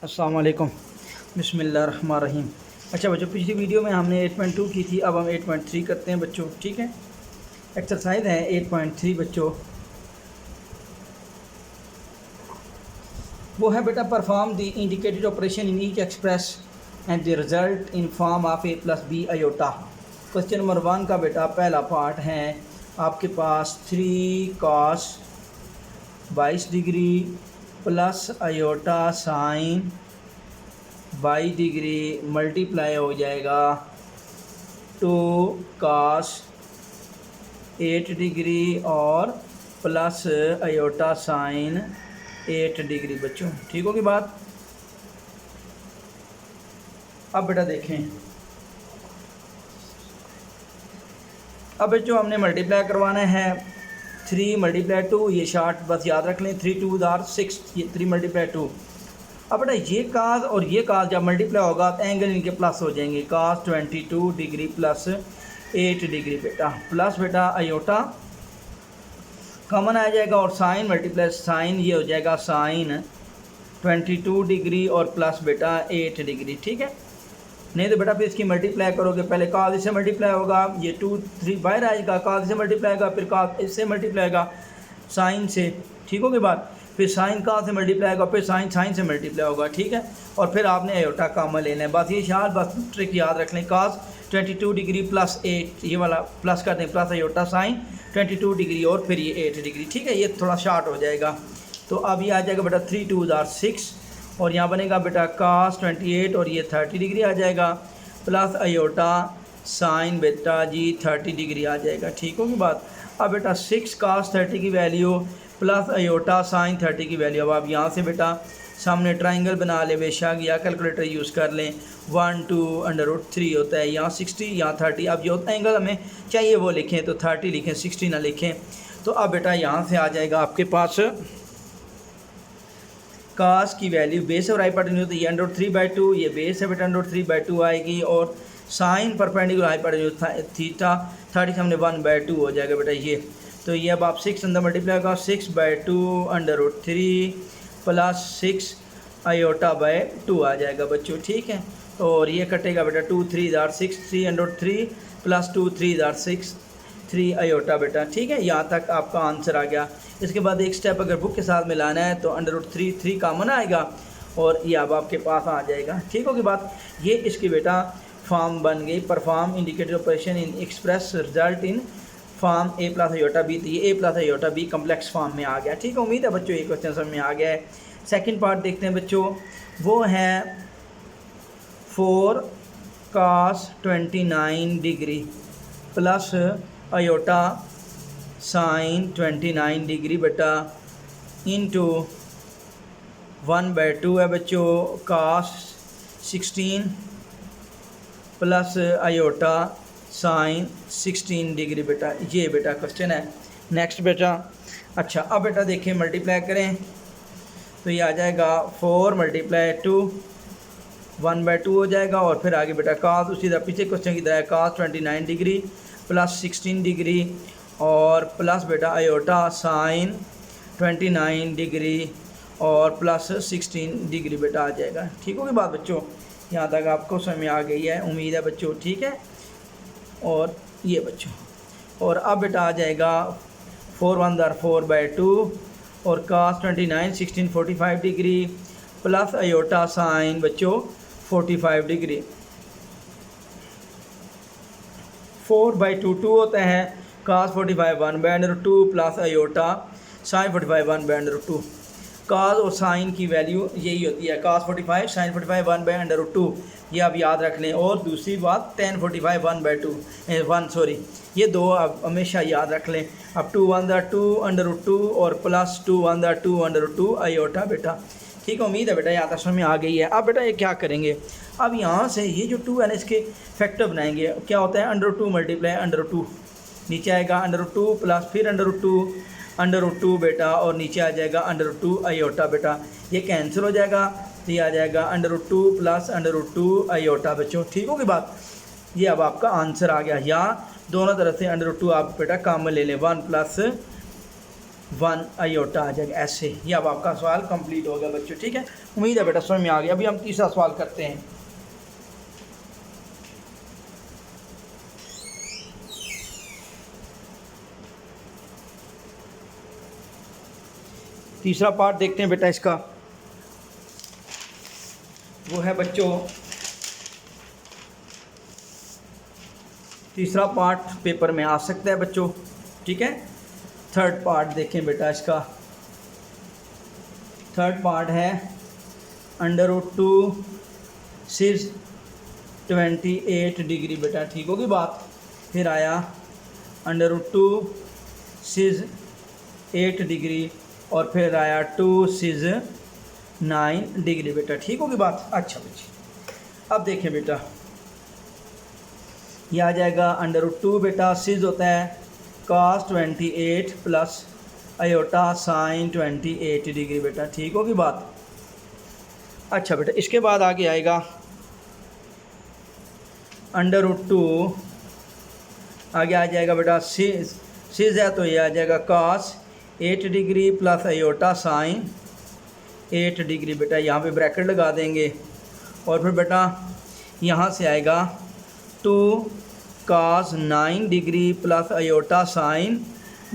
अस्सलाम वालेकुम। बिस्मिल्लाहिर्रहमानिर्रहीम। अच्छा बच्चों, पिछली वीडियो में हमने 8.2 की थी, अब हम 8.3 करते हैं बच्चों। ठीक है, एक्सरसाइज है 8.3 बच्चों। वो है बेटा, perform the indicated operation in each express and the result in form of a + b iota. Question number 1 का बेटा पहला पार्ट है आपके पास 3 cos 22 degree plus iota sine 22 degree multiply हो जाएगा 2 cos 8 डिग्री और प्लस आयोटा साइन 8 डिग्री बच्चों। ठीक होगी बात। अब बेटा देखें, अब बच्चों हमने मल्टीप्लाई करवाना है 3 × 2, ये शार्ट बस याद रख लें, 3 × 2 = 6, ये 3 × 2। अब बेटा ये काज और ये काज जब मल्टीप्लाई होगा तो एंगल इनके प्लस हो जाएंगे। cos 22 डिग्री प्लस 8 डिग्री बेटा, प्लस बेटा आयोटा कॉमन आ जाएगा और साइन मल्टीप्लाई साइन, ये हो जाएगा साइन 22 डिग्री और प्लस बेटा 8 डिग्री। ठीक है, नहीं तो बेटा फिर इसकी मल्टीप्लाई करोगे, पहले cos इससे मल्टीप्लाई होगा, ये 2 3 बाहर आएगा, cos इससे मल्टीप्लाई होगा, फिर cos इससे मल्टीप्लाई होगा साइन से। ठीक होगी बात, फिर साइन cos से मल्टीप्लाई होगा, फिर साइन साइन से मल्टीप्लाई होगा। ठीक है, और फिर आपने आयोटा कॉमन लेना है। बस ये शाल बस ट्रिक याद रख लें, cos 22 डिग्री प्लस 8, ये वाला प्लस कर दें, प्लस आयोटा साइन 22 डिग्री और फिर ये 8 डिग्री। ठीक है, ये थोड़ा शार्ट हो जाएगा। तो अब ये आ जाएगा बेटा 3 × 2 = 6 और यहाँ बनेगा बेटा cos 28 और ये 30 डिग्री आ जाएगा, प्लस आयोटा साइन बेटा जी 30 डिग्री आ जाएगा। ठीक होगी बात। अब बेटा 6 cos 30 की वैल्यू प्लस आयोटा साइन 30 की वैल्यू। अब आप यहाँ से बेटा सामने ट्राइंगल बना ले बेशक, या कैलकुलेटर यूज़ कर लें। 1 2 √3 होता है, यहाँ 60 यहाँ 30। अब जो एंगल हमें चाहिए वो लिखें, तो 30 लिखें, 60 ना लिखें। तो अब बेटा यहाँ से आ जाएगा आपके पास कास की वैल्यू बेस और हाइपोटेन्यूज, तो ये √3/2, ये बेस है बेटा √3/2 आएगी, और साइन परपेंडिकुलर हाइपोटेन्यूज थीटा 30 हमने 1/2 हो जाएगा बेटा ये। तो ये अब आप 6 अंदर मल्टीप्लाई होगा, 6/2 √3 प्लस 6 आयोटा/2 आ जाएगा बच्चों। ठीक है, और ये कटेगा बेटा 2 3 = 6, 3 √3 प्लस 2 3 = 6, 3 आयोटा बेटा। ठीक है, यहाँ तक आपका आंसर आ गया। इसके बाद एक स्टेप अगर बुक के साथ मिलाना है तो √3 3 कॉमन आएगा और ये अब आपके पास आ जाएगा। ठीक होगी बात। ये इसकी बेटा फॉर्म बन गई, perform indicated operation Inn Express result in form a + iota b। तो ये a + iota b complex form में आ गया। ठीक है, उम्मीद है बच्चों ये क्वेश्चन समझ में आ गया है। सेकंड पार्ट देखते हैं बच्चों, वो है 4 cos 29 degree plus iota sine 29 degree बेटा इंटू 1/2 है बच्चों, cos 16 plus iota sine 16 degree बेटा। ये बेटा क्वेश्चन है। नेक्स्ट बेटा, अच्छा अब बेटा देखिए मल्टीप्लाई करें तो ये आ जाएगा 4 × 2 1/2 हो जाएगा, और फिर आगे बेटा cos उसी तरह पीछे क्वेश्चन की तरह cos 29 डिग्री प्लस 16 डिग्री और प्लस बेटा आयोटा साइन 29 डिग्री और प्लस 16 डिग्री बेटा आ जाएगा। ठीक होगी बात बच्चों, यहाँ तक आपको समझ में आ गई है उम्मीद है बच्चों। ठीक है, और ये बच्चों, और अब बेटा आ जाएगा 4 1 = 4/2 और cos 29 16 45 degree plus iota sine बच्चों 45 डिग्री। 4/2 2 होता है, cos 45 1/2 plus iota sine 45 1/2। cos और साइन की वैल्यू यही होती है, cos 45 साइन 45 1/2, ये आप याद रख लें। और दूसरी बात tan 45 1/2 ये दो आप हमेशा याद रख लें। अब 2 1 = 2 √2 और प्लस 2 1 = 2 √2 आयोटा बेटा। ठीक है, उम्मीद है बेटा यहाँ तक समझ में आ गई है। अब बेटा ये क्या करेंगे, अब यहाँ से ये जो 2 है ना इसके फैक्टर बनाएंगे। क्या होता है √2 × √2, नीचे आएगा √2 प्लस फिर √2 बेटा, और नीचे आ जाएगा √2 आयोटा बेटा। ये कैंसिल हो जाएगा, तो ये आ जाएगा √2 प्लस √2 आयोटा बच्चों। ठीक होगी बात। ये अब आपका आंसर आ गया। या दोनों तरफ से √2 आप बेटा कॉमन ले लें, 1 + 1 आयोटा आ जाएगा ऐसे। ये अब आपका सवाल कंप्लीट हो गया बच्चों, ठीक है। उम्मीद है बेटा समझ में आ गया। अभी हम तीसरा सवाल करते हैं। तीसरा पार्ट देखते हैं बेटा इसका, वो है बच्चों, तीसरा पार्ट पेपर में आ सकता है बच्चों, ठीक है। थर्ड पार्ट देखें बेटा इसका। थर्ड पार्ट है √2 सिज 28 डिग्री बेटा, ठीक होगी बात। फिर आया √2 सिज 8 डिग्री और फिर आया 2 सिज 9 डिग्री बेटा, ठीक होगी बात। अच्छा बच्चे अब देखें बेटा, ये आ जाएगा √2 बेटा, सिज होता है cos 28 plus iota sine 28 degree बेटा, ठीक होगी बात। अच्छा बेटा इसके बाद आगे आएगा √2, आगे आ जाएगा बेटा सिज है तो ये आ जाएगा cos 8 degree plus iota sine 8 degree बेटा, यहाँ पे ब्रैकेट लगा देंगे और फिर बेटा यहाँ से आएगा 2 cos 9 degree plus iota sine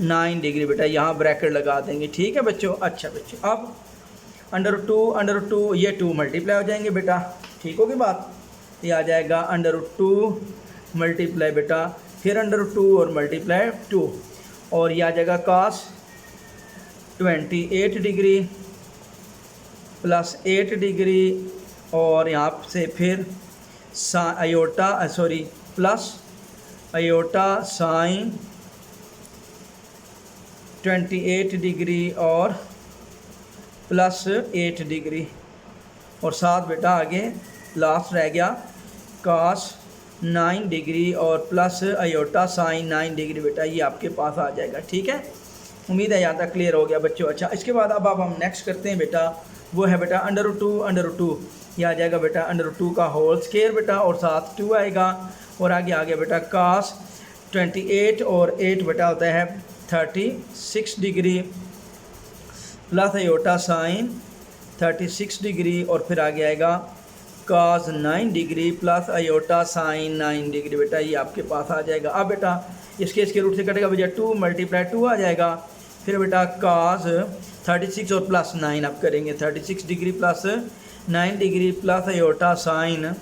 9 degree बेटा, यहाँ ब्रैकेट लगा देंगे, ठीक है बच्चों। अच्छा बच्चों अब √2 ये 2 मल्टीप्लाई हो जाएंगे बेटा, ठीक होगी बात। ये आ जाएगा √2 मल्टीप्लाई बेटा, फिर √2 और मल्टीप्लाई 2 और ये आ जाएगा cos 28 डिग्री प्लस 8 डिग्री और यहाँ से फिर प्लस आयोटा साइन 28 डिग्री और प्लस 8 डिग्री और साथ बेटा आगे लास्ट रह गया cos 9 डिग्री और प्लस आयोटा साइन 9 डिग्री बेटा, ये आपके पास आ जाएगा, ठीक है। उम्मीद है यहाँ तक क्लियर हो गया बच्चों। अच्छा इसके बाद अब हम नेक्स्ट करते हैं बेटा, वो है बेटा √2 ये आ जाएगा बेटा √2 का होल स्क्वायर बेटा और साथ 2 आएगा और आगे आ गया बेटा cos 28 और 8 बेटा होता है 36 degree plus iota sine 36 degree और फिर आगे आएगा cos 9 degree plus iota sine 9 degree बेटा, ये आपके पास आ जाएगा। अब बेटा इसके रूट से कटेगा भैया 2 मल्टीप्लाई 2 आ जाएगा, फिर बेटा cos 36 और प्लस 9 आप करेंगे 36 degree plus 9 degree plus iota sine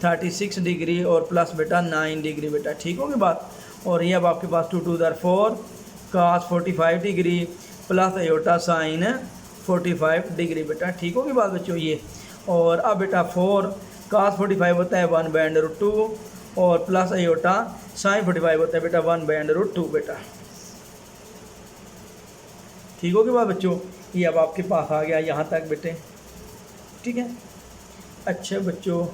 36 degree और प्लस बेटा 9 डिग्री बेटा, ठीक होगी बात। और ये अब आपके पास 2 2 4 cos 45 degree plus iota sine 45 degree बेटा, ठीक होगी बात बच्चों ये। और अब बेटा 4 cos 45 होता है 1/√2 और प्लस आयोटा साइन 45 होता है बेटा 1/√2 बेटा, ठीक होगी बात बच्चों। ये अब आपके पास आ गया यहाँ तक बेटे, ठीक है। अच्छा बच्चों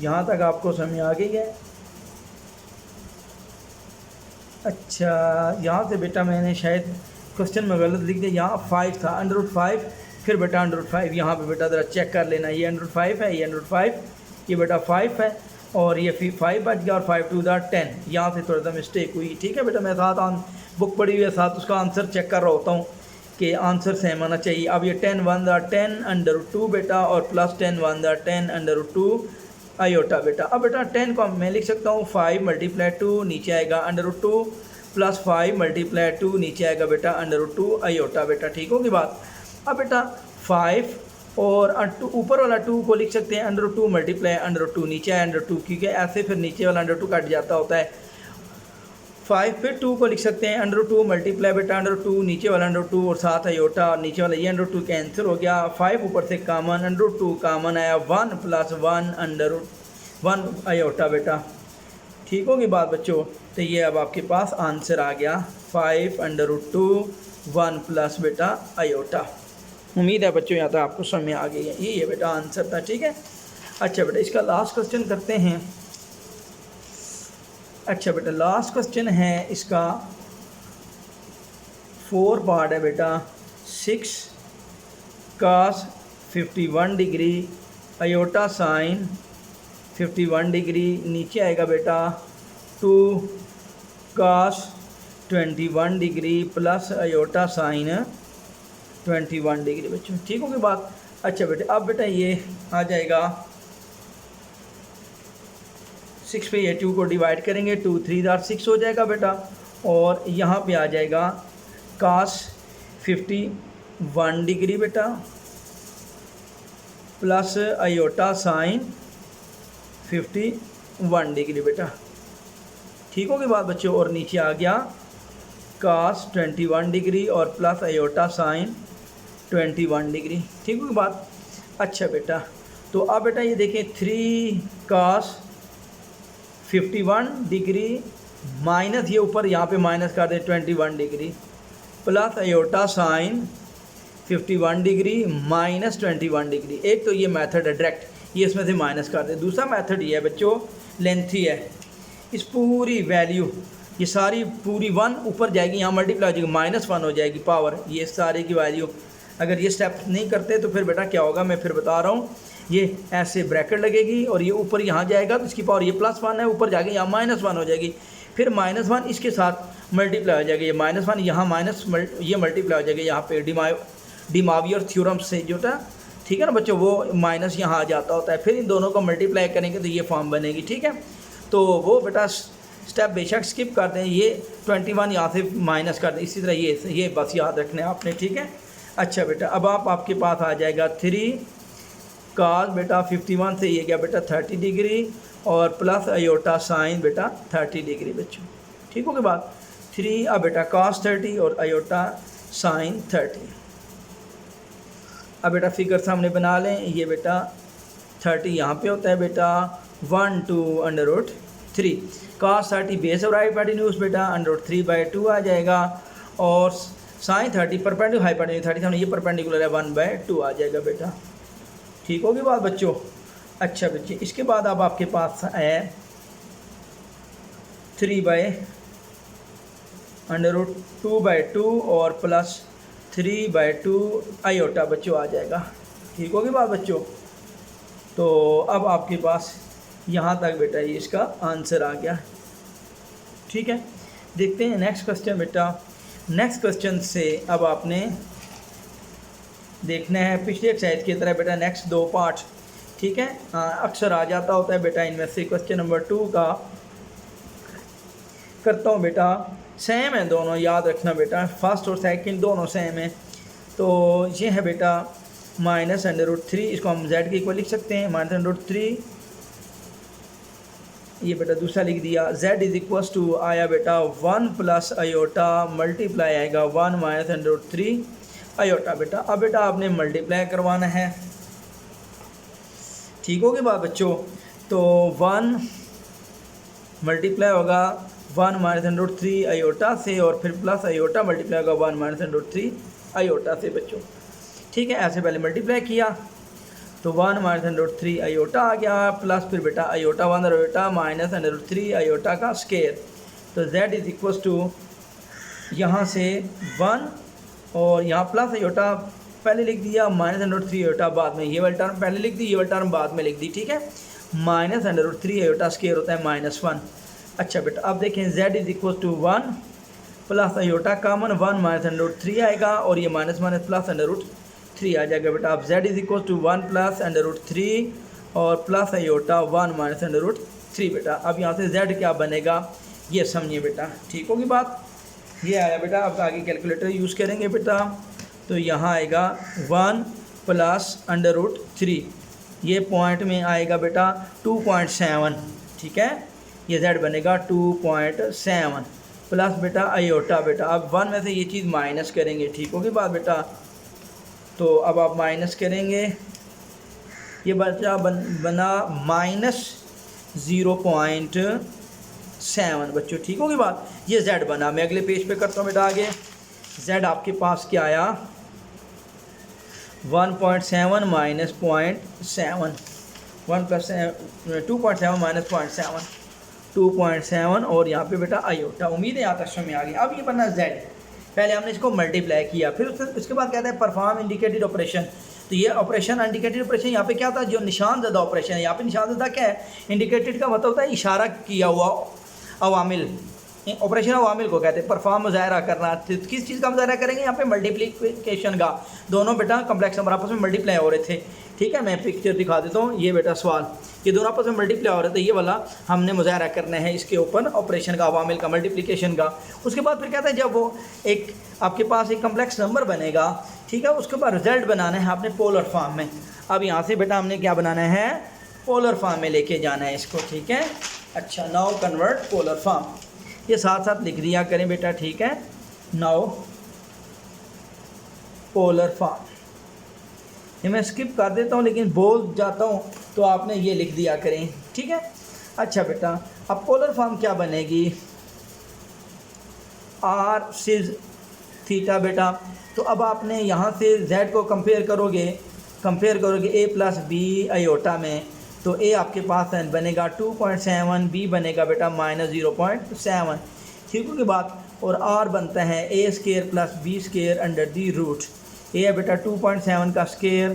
यहाँ तक आपको समझ आ गई है। अच्छा यहाँ से बेटा मैंने शायद क्वेश्चन में गलत लिख दिया, यहाँ 5 था √5 फिर बेटा √5, यहाँ पे बेटा ज़रा चेक कर लेना, ये √5 है, ये √5, ये बेटा 5 है और ये 5 बच गया और 5 2 10, यहाँ से थोड़ा सा मिस्टेक हुई, ठीक है बेटा। मैं साथ बुक पढ़ी हुई है साथ उसका आंसर चेक कर रहा होता हूँ कि आंसर सेम आना चाहिए। अब ये 10 1 10 √2 बेटा और प्लस 10 1 10 √2 आयोटा बेटा। अब बेटा 10 को मैं लिख सकता हूँ 5 मल्टीप्लाई 2 नीचे आएगा √2 प्लस 5 मल्टीप्लाई 2 नीचे आएगा बेटा √2 आयोटा बेटा, ठीक होगी बात। अब बेटा 5 और ऊपर वाला 2 को लिख सकते हैं √2 मल्टीप्लाई √2 नीचे आया √2, क्योंकि ऐसे फिर नीचे वाला √2 कट जाता होता है। 5 फिर 2 को लिख सकते हैं √2 मल्टीप्लाई बेटा √2 नीचे वाला √2 और साथ आयोटा और नीचे वाला ये √2 कैंसिल हो गया। 5 ऊपर से कॉमन √2 कॉमन आया 1 प्लस 1 आयोटा बेटा, ठीक होगी बात बच्चों। तो ये अब आपके पास आंसर आ गया 5 √2 1 प्लस बेटा आयोटा। उम्मीद है बच्चों यहाँ तक आपको समझ में आ गई है, ये बेटा आंसर था, ठीक है। अच्छा बेटा इसका लास्ट क्वेश्चन करते हैं। अच्छा बेटा लास्ट क्वेश्चन है इसका 4 पार्ट है बेटा 6 cos 51 degree iota sine 51 degree नीचे आएगा बेटा 2 cos 21 degree plus iota sine 21 degree बच्चों, ठीक होगी बात। अच्छा बेटे अब बेटा ये आ जाएगा 6 पे, ये 2 को डिवाइड करेंगे, 2 3 6 हो जाएगा बेटा, और यहाँ पे आ जाएगा कास 51 डिग्री बेटा प्लस आयोटा साइन 51 डिग्री बेटा, ठीक होगी बात बच्चों। और नीचे आ गया कास 21 डिग्री और प्लस आयोटा साइन 21 डिग्री, ठीक होगी बात। अच्छा बेटा तो अब बेटा ये देखें 3 कास 51 डिग्री माइनस ये ऊपर यहाँ पे माइनस कर दें 21 degree plus iota sine 51 degree minus 21 degree. एक तो ये मेथड है डायरेक्ट, ये इसमें से माइनस कर दें। दूसरा मेथड ये है बच्चों, लेंथी है, इस पूरी वैल्यू ये सारी पूरी 1 ऊपर जाएगी, यहाँ मल्टीप्लाई हो जाएगी, -1 हो जाएगी पावर, ये सारे की वैल्यू। अगर ये स्टेप नहीं करते तो फिर बेटा क्या होगा, मैं फिर बता रहा हूँ। ये ऐसे ब्रैकेट लगेगी और ये ऊपर यहाँ जाएगा तो इसकी पावर ये +1 है, ऊपर जाके यहाँ -1 हो जाएगी, फिर -1 इसके साथ मल्टीप्लाई हो जाएगी, ये -1 यहाँ ये मल्टीप्लाई हो जाएगी यहाँ पे डिमावियर थ्योरम से जो था, ठीक है ना बच्चों, वो माइनस यहाँ आ जाता होता है, फिर इन दोनों को मल्टीप्लाई करेंगे तो ये फॉर्म बनेगी, ठीक है। तो वो बेटा स्टेप बेशक स्किप कर दें, ये 21 यहाँ से माइनस कर दें, इसी तरह ये बस याद रखना है आपने, ठीक है। अच्छा बेटा अब आपके पास आ जाएगा 3 कास बेटा 51 से ये गया बेटा 30 डिग्री और प्लस आयोटा साइन बेटा 30 डिग्री बच्चों, ठीक हो गई बात। 3 अब बेटा कास 30 और आयोटा साइन 30। अब बेटा फिगर सामने बना लें, ये बेटा 30 यहाँ पे होता है बेटा 1 2 √3 कास 30 बेस और हाइपोटेन्यूज बेटा √3/2 आ जाएगा, और साइन 30 परपेंडिकुलर हाइपोटेन्यूज 30 सामने ये परपेंडिकुलर है 1/2 आ जाएगा बेटा, ठीक होगी बात बच्चों। अच्छा बच्चे इसके बाद अब आपके पास है 3/√2/2 और प्लस 3/2 आयोटा बच्चों आ जाएगा, ठीक होगी बात बच्चों। तो अब आपके पास यहाँ तक बेटा ये इसका आंसर आ गया, ठीक है। देखते हैं नेक्स्ट क्वेश्चन बेटा। नेक्स्ट क्वेश्चन से अब आपने देखना है पिछले एक्सरसाइज की तरह बेटा नेक्स्ट 2 पार्ट, ठीक है। अक्सर आ जाता होता है बेटा इनमें से। क्वेश्चन नंबर 2 का करता हूँ बेटा, सेम है दोनों, याद रखना बेटा, फर्स्ट और सेकंड दोनों सेम है। तो ये है बेटा -√3, इसको हम z के इक्वल लिख सकते हैं, -√3 ये बेटा दूसरा लिख दिया, z = आया बेटा 1 प्लस आयोटा मल्टीप्लाई आएगा 1 -√3 आयोटा बेटा। अब बेटा आपने मल्टीप्लाई करवाना है, ठीक होगी बात बच्चों। तो 1 मल्टीप्लाई होगा 1 -√3 आयोटा से और फिर प्लस आयोटा मल्टीप्लाई होगा 1 -√3 आयोटा से बच्चों, ठीक है। ऐसे पहले मल्टीप्लाई किया तो 1 -√3 आयोटा आ गया, प्लस फिर बेटा आयोटा 1 आयोटा -√3 आयोटा का स्केयर। तो z = यहाँ से 1 और यहाँ प्लस आयोटा पहले लिख दिया, -√3 आयोटा बाद में, ये वाली टर्म पहले लिख दी, ये वाली टर्म बाद में लिख दी, ठीक है। -√3 आयोटा स्केयर होता है -1। अच्छा बेटा अब देखें z = 1 प्लस आयोटा कॉमन 1 -√3 आएगा और ये माइनस प्लस √3 आ जाएगा बेटा। अब z = 1 प्लस √3 और प्लस आयोटा 1 -√3 बेटा। अब यहाँ से z क्या बनेगा ये समझिए बेटा, ठीक होगी बात। ये आया बेटा, अब आगे कैलकुलेटर यूज़ करेंगे बेटा। तो यहाँ आएगा 1 प्लस √3, ये पॉइंट में आएगा बेटा 2.7, ठीक है। ये z बनेगा 2.7 प्लस बेटा आयोटा बेटा। अब 1 में से ये चीज़ माइनस करेंगे, ठीक होगी बात बेटा। तो अब आप माइनस करेंगे, ये बच्चा बना -0.7 बच्चों, ठीक होगी बात। ये z बना। मैं अगले पेज पे करता हूँ बेटा आगे। z आपके पास क्या आया 1.7 -0.7 1 + 2.7 -0.7 2.7 और यहाँ पे बेटा आयोटा। उम्मीद है यहाँ तक समझ में आ गई। अब ये बना z, पहले हमने इसको मल्टीप्लाई किया, फिर उसके बाद कहता है परफॉर्म इंडिकेटेड ऑपरेशन। तो ये ऑपरेशन इंडिकेटेड ऑपरेशन यहाँ पे क्या था, जो निशान ज़दा ऑपरेशन है। यहाँ पे निशान ज़दा क्या है, इंडिकेटेड का मतलब होता है इशारा किया हुआ अवामिल, ऑपरेशन अवामिल को कहते हैं, परफॉर्म मुजाहरा करना। तो किस चीज़ का मुजाहरा करेंगे यहाँ पे? मल्टीप्लिकेशन का। दोनों बेटा कम्प्लेक्स नंबर आपस में मल्टीप्लाई हो रहे थे, ठीक है। मैं पिक्चर दिखा देता हूँ, ये बेटा सवाल, ये दोनों आपस में मल्टीप्लाई हो रहे थे, ये वाला हमने मुजाहरा करना है इसके ऊपर ऑपरेशन का, अवामिल का, मल्टीप्लिकेशन का। उसके बाद फिर कहते हैं जब वो एक आपके पास एक कम्प्लेक्स नंबर बनेगा, ठीक है, उसके बाद रिजल्ट बनाना है आपने पोलर फॉर्म में। अब यहाँ से बेटा हमने क्या बनाना है? पोलर फॉर्म में लेके जाना है इसको, ठीक है। अच्छा, नाउ कन्वर्ट पोलर फॉर्म, ये साथ साथ लिख दिया करें बेटा, ठीक है। नाउ पोलर फॉर्म, ये मैं स्किप कर देता हूँ लेकिन बोल जाता हूँ तो आपने ये लिख दिया करें, ठीक है। अच्छा बेटा, अब पोलर फॉर्म क्या बनेगी? आर सिज थीटा बेटा। तो अब आपने यहाँ से z को कंपेयर करोगे a प्लस बी आयोटा में, तो a आपके पास बनेगा 2.7, b बनेगा बेटा -0.7, ठीक है की बात। और r बनता है a square plus b square under the root. a है बेटा 2.7 का स्केयर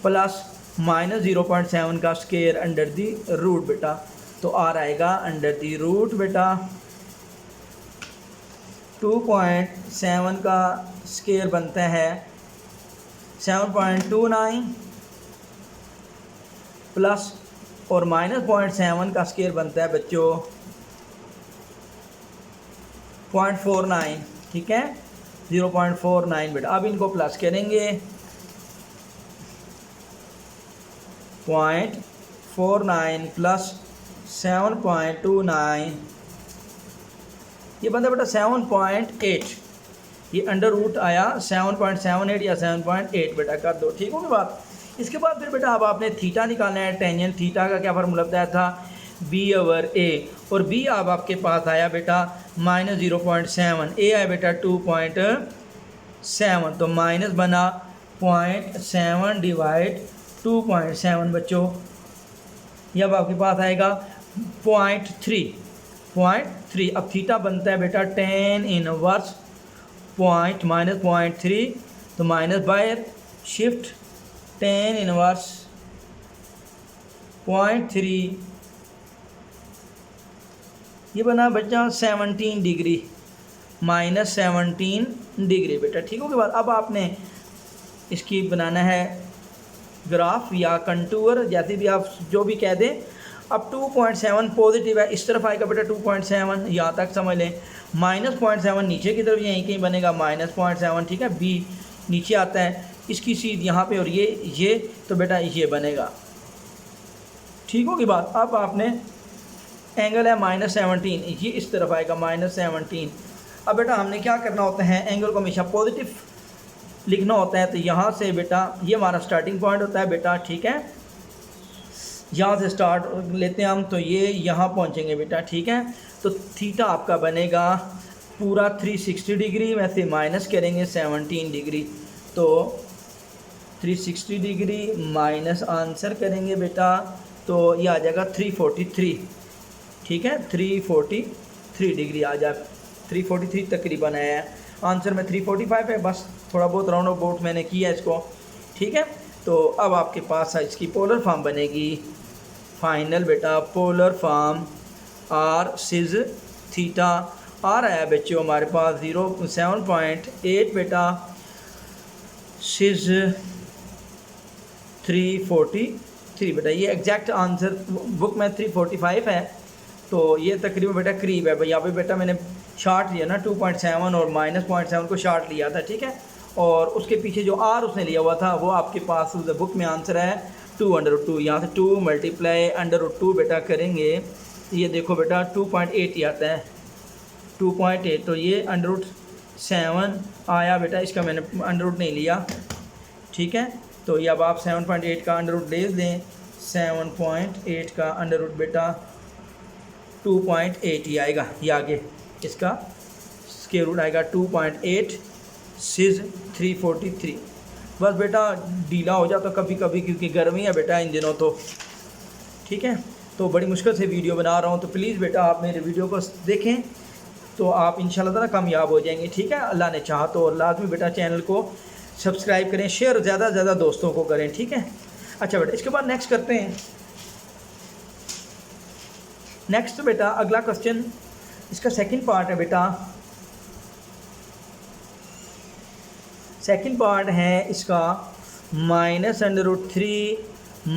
प्लस -0.7 का स्केयर अंडर दी रूट बेटा, तो r आएगा अंडर दी रूट बेटा 2.7 का स्केयर बनता है 7.29 प्लस और -0.7 का स्केयर बनता है बच्चों 0.49, ठीक है, 0.49 बेटा। अब इनको प्लस करेंगे 0.49 प्लस 7.29, ये बनता बेटा 7.8, ये अंडर रूट आया 7.78 या 7.8 बेटा, कर दो, ठीक होगी बात। इसके बाद फिर बेटा अब आपने थीटा निकालना है। टेंजेंट थीटा का क्या फार्मूला बताया था? b/a, और b अब आपके पास आया बेटा -0.7, a आया बेटा 2.7, तो माइनस बना 0.7 डिवाइड 2.7 बच्चों, ये अब आपके पास आएगा 0.3। अब थीटा बनता है बेटा tan इनवर्स पॉइंट -0.3, तो minus by shift tan inverse 0.3, ये बना बच्चा 17 डिग्री, -17 डिग्री बेटा, ठीक हो गया बात। अब आपने इसकी बनाना है ग्राफ या कंटूर, जैसे भी आप जो भी कह दें। अब 2.7 पॉजिटिव है, इस तरफ आएगा बेटा 2.7, यहाँ तक समझ लें। -0.7 नीचे की तरफ यहीं कहीं बनेगा -0.7, ठीक है। b नीचे आता है, इसकी सीध यहाँ पे, और ये तो बेटा ये बनेगा, ठीक होगी बात। अब आपने एंगल है -17, ये इस तरफ आएगा -17। अब बेटा हमने क्या करना होता है? एंगल को हमेशा पॉजिटिव लिखना होता है, तो यहाँ से बेटा ये हमारा स्टार्टिंग पॉइंट होता है बेटा, ठीक है। यहाँ से स्टार्ट लेते हैं हम, तो ये यहाँ पहुँचेंगे बेटा, ठीक है। तो थीटा आपका बनेगा पूरा 360 डिग्री, वैसे माइनस करेंगे 17 डिग्री, तो 360 डिग्री माइनस आंसर करेंगे बेटा, तो ये आ जाएगा 343, ठीक है, 343 डिग्री आ जाए, 343 तकरीबन आया है। आंसर में 345 है, बस थोड़ा बहुत राउंड अबाउट मैंने किया इसको, ठीक है। तो अब आपके पास इसकी पोलर फॉर्म बनेगी फाइनल बेटा, पोलर फॉर्म आर सिज थीटा। आ रहा है बच्चों हमारे पास 7.8 बेटा, सिज 343 बेटा, ये एग्जैक्ट आंसर बुक में 345 है, तो ये तकरीबन बेटा करीब है भाई। यहाँ पे बेटा मैंने शार्ट लिया ना 2.7 और -0.7 को शार्ट लिया था, ठीक है। और उसके पीछे जो आर उसने लिया हुआ था वो आपके पास उस बुक में आंसर है 2√2। यहाँ से 2 मल्टीप्लाई √2 बेटा करेंगे, ये देखो बेटा 2.8 ही आता है, 2.8, तो ये √7 आया बेटा, इसका मैंने √ नहीं लिया, ठीक है। तो ये अब आप 7.8 का √ ले दें, 7.8 का √ बेटा 2.8 ही आएगा, ये आगे इसका स्क्वायर रूट आएगा 2.8 सिज 343। बस बेटा ढीला हो जाता कभी कभी क्योंकि गर्मी है बेटा इन दिनों, तो ठीक है। तो बड़ी मुश्किल से वीडियो बना रहा हूँ, तो प्लीज़ बेटा आप मेरे वीडियो को देखें तो आप इंशाल्लाह ताला कामयाब हो जाएंगे, ठीक है, अल्लाह ने चाहा तो। और लाजमी बेटा चैनल को सब्सक्राइब करें, शेयर ज़्यादा से ज़्यादा दोस्तों को करें, ठीक है। अच्छा बेटा इसके बाद नेक्स्ट करते हैं। नेक्स्ट बेटा अगला क्वेश्चन इसका सेकंड पार्ट है बेटा, सेकंड पार्ट है इसका -√3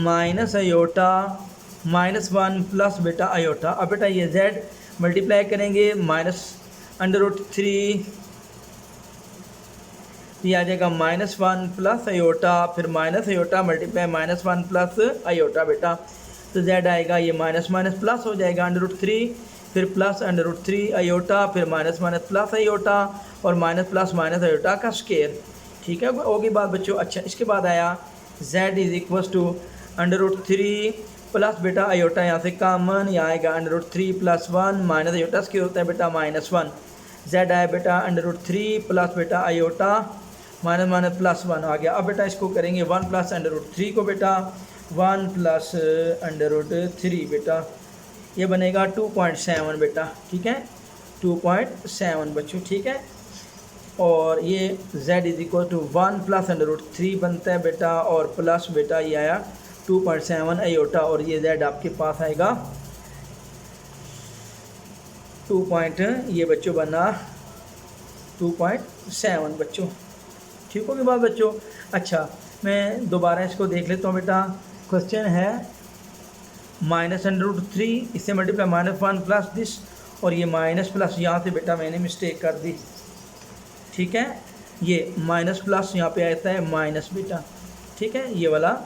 माइनस आयोटा -1 प्लस बेटा आयोटा। अब बेटा ये z मल्टीप्लाई करेंगे -√3, ये आ जाएगा -1 प्लस आयोटा, फिर minus iota multiply -1 plus iota बेटा। तो z आएगा ये माइनस माइनस प्लस हो जाएगा √3, फिर प्लस √3 आयोटा, फिर माइनस माइनस प्लस आयोटा और माइनस प्लस माइनस आयोटा का स्केयर। ठीक है, होगी बात बच्चों। अच्छा, इसके बाद आया z is equal to √3 plus बेटा आयोटा, यहाँ से कामन, यहाँ आएगा √3 प्लस 1 माइनस आयोटा स्केयर होता है बेटा -1। z आया बेटा √3 प्लस बेटा आयोटा माइनस माइनस प्लस 1 आ गया। अब बेटा इसको करेंगे 1 प्लस √3 को बेटा 1 प्लस √3 बेटा, ये बनेगा 2.7 बेटा। ठीक है, 2.7 बच्चों। ठीक है, और ये z is equal to 1 plus √3 बनता है बेटा, और प्लस बेटा ये आया 2.7 आयोटा, और ये z आपके पास आएगा 2 ये बच्चों बना 2.7 बच्चों। ठीक होगी बात बच्चों। अच्छा, मैं दोबारा इसको देख लेता हूँ बेटा। क्वेश्चन है -√3, इससे मल्टीप्लाई -1 प्लस दिस, और ये माइनस प्लस यहाँ से बेटा मैंने मिस्टेक कर दी। ठीक है, ये माइनस प्लस यहाँ पे आता है माइनस बेटा। ठीक है, ये वाला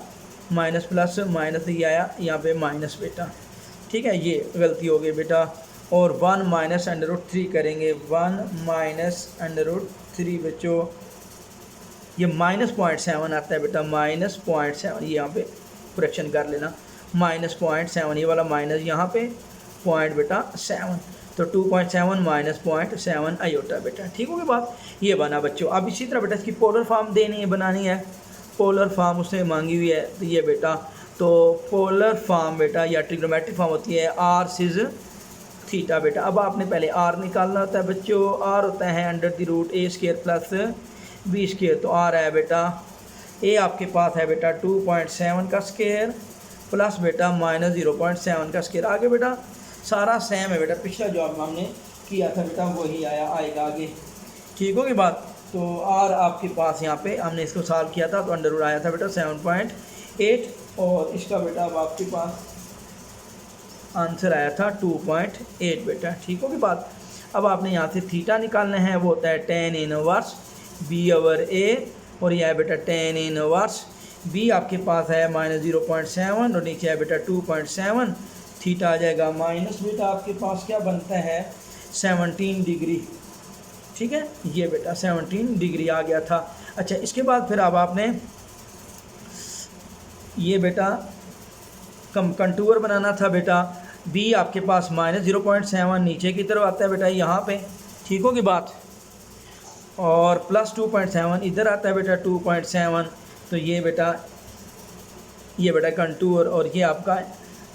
माइनस प्लस माइनस ये आया यहाँ पे माइनस बेटा। ठीक है, ये गलती हो गई बेटा। और 1 माइनस √3 करेंगे, 1 माइनस √3 बच्चों, ये -0.7 आता है बेटा, -0.7, ये यहाँ पे करेक्शन कर लेना, -0.7, ये वाला माइनस यहाँ पे पॉइंट बेटा 7, तो 2.7 माइनस 0.7 आयोटा बेटा। ठीक होगी बात, ये बना बच्चों। अब इसी तरह बेटा इसकी पोलर फॉर्म देनी है, बनानी है, पोलर फॉर्म उसने मांगी हुई है, तो ये बेटा, तो पोलर फॉर्म बेटा या ट्रिग्नोमेट्रिक फॉर्म होती है r सिज थीटा बेटा। अब आपने पहले r निकालना होता है बच्चों, r होता है √a² प्लस b², तो r है बेटा a आपके पास है बेटा 2.7 का स्केयर प्लस बेटा -0.7 का स्केयर। आगे बेटा सारा सेम है बेटा, पिछला जो हमने किया था बेटा वही आएगा आगे। ठीक होगी बात। तो r आपके पास यहाँ पे हमने इसको सॉल्व किया था, तो अंडर आया था बेटा 7.8, और इसका बेटा अब आपके पास आंसर आया था 2.8 बेटा। ठीक होगी बात। अब आपने यहाँ से थीटा निकालना है, वो होता है tan इनवर्स b/a, और यह है बेटा tan इनवर्स b आपके पास है -0.7, और नीचे है बेटा 2.7, थीटा आ जाएगा माइनस बेटा आपके पास क्या बनता है 17 डिग्री। ठीक है, ये बेटा 17 डिग्री आ गया था। अच्छा, इसके बाद फिर अब आपने ये बेटा कंटूर बनाना था बेटा, b आपके पास -0.7 नीचे की तरफ आता है बेटा यहाँ पे। ठीक होगी बात, और प्लस 2.7 इधर आता है बेटा 2.7, तो ये बेटा कंटूर, और ये आपका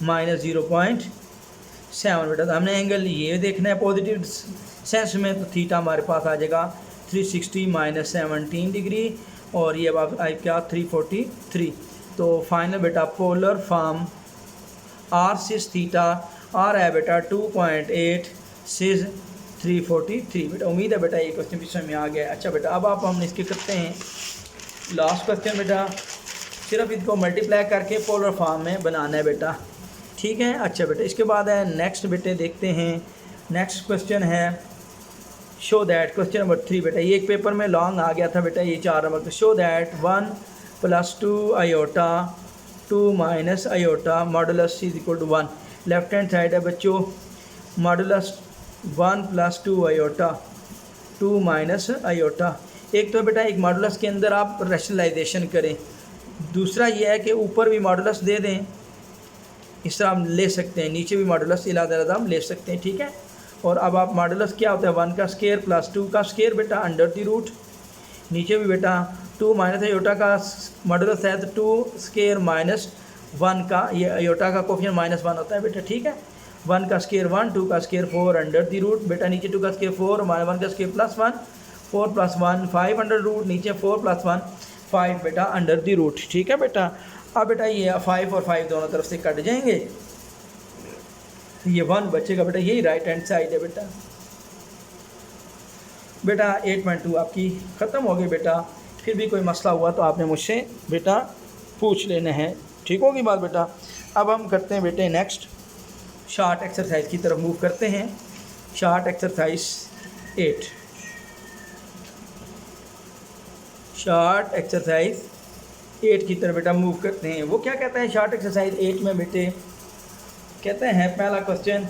-0.7 बेटा। तो हमने एंगल ये देखना है पॉजिटिव सेंस में, तो थीटा हमारे पास आ जाएगा 360 माइनस 17 डिग्री, और ये अब आई क्या 343। तो फाइनल बेटा पोलर फॉर्म r सिस थीटा, r है बेटा 2.8 सिस 343 बेटा। उम्मीद है बेटा ये क्वेश्चन भी समझ में आ गया। अच्छा बेटा, अब आप हम इसके करते हैं लास्ट क्वेश्चन बेटा, सिर्फ इसको मल्टीप्लाई करके पोलर फॉर्म में बनाना है बेटा। ठीक है, अच्छा बेटा, इसके बाद है नेक्स्ट बेटे देखते हैं। नेक्स्ट क्वेश्चन है शो दैट, क्वेश्चन नंबर 3 बेटा, ये एक पेपर में लॉन्ग आ गया था बेटा, ये 4 नंबर का। Show that 1 + 2 iota 2 minus iota modulus is equal to 1। Left hand side है बच्चों, मॉडुलस 1 + 2 आयोटा 2 माइनस आयोटा। एक तो बेटा एक मॉडुलस के अंदर आप रैशनलाइजेशन करें, दूसरा ये है कि ऊपर भी मॉडुलस दे दें, इस तरह हम ले सकते हैं, नीचे भी मॉडुलस इलादा हम ले सकते हैं। ठीक है, और अब आप मॉडुलस क्या होता है 1 का स्केयर प्लस 2 का स्केयर बेटा अंडर द रूट, नीचे भी बेटा 2 माइनस आयोटा का मॉडुलस है तो 2 स्केयर माइनस 1 का, ये आयोटा का कोफिशिएंट -1 होता है बेटा। ठीक है, 1 का स्केयर 1, 2 का स्केयर 4 अंडर द रूट बेटा, नीचे 2 का स्केयर 4 -1 का स्केयर +1, 4 + 1 5 अंडर रूट, नीचे 4 + 1 5 बेटा अंडर द रूट। ठीक है बेटा, अब बेटा ये 5 और 5 दोनों तरफ से कट जाएंगे, ये 1 बचेगा बेटा, यही राइट हैंड साइड है बेटा। बेटा 8.2 आपकी ख़त्म हो गई बेटा। फिर भी कोई मसला हुआ तो आपने मुझसे बेटा पूछ लेना है, ठीक होगी बात बेटा। अब हम करते हैं बेटे नेक्स्ट शार्ट एक्सरसाइज की तरफ मूव करते हैं। शार्ट एक्सरसाइज 8, शार्ट एक्सरसाइज 8 की तरफ बेटा मूव करते हैं। वो क्या कहता है शार्ट एक्सरसाइज 8 में बेटे, कहते हैं पहला question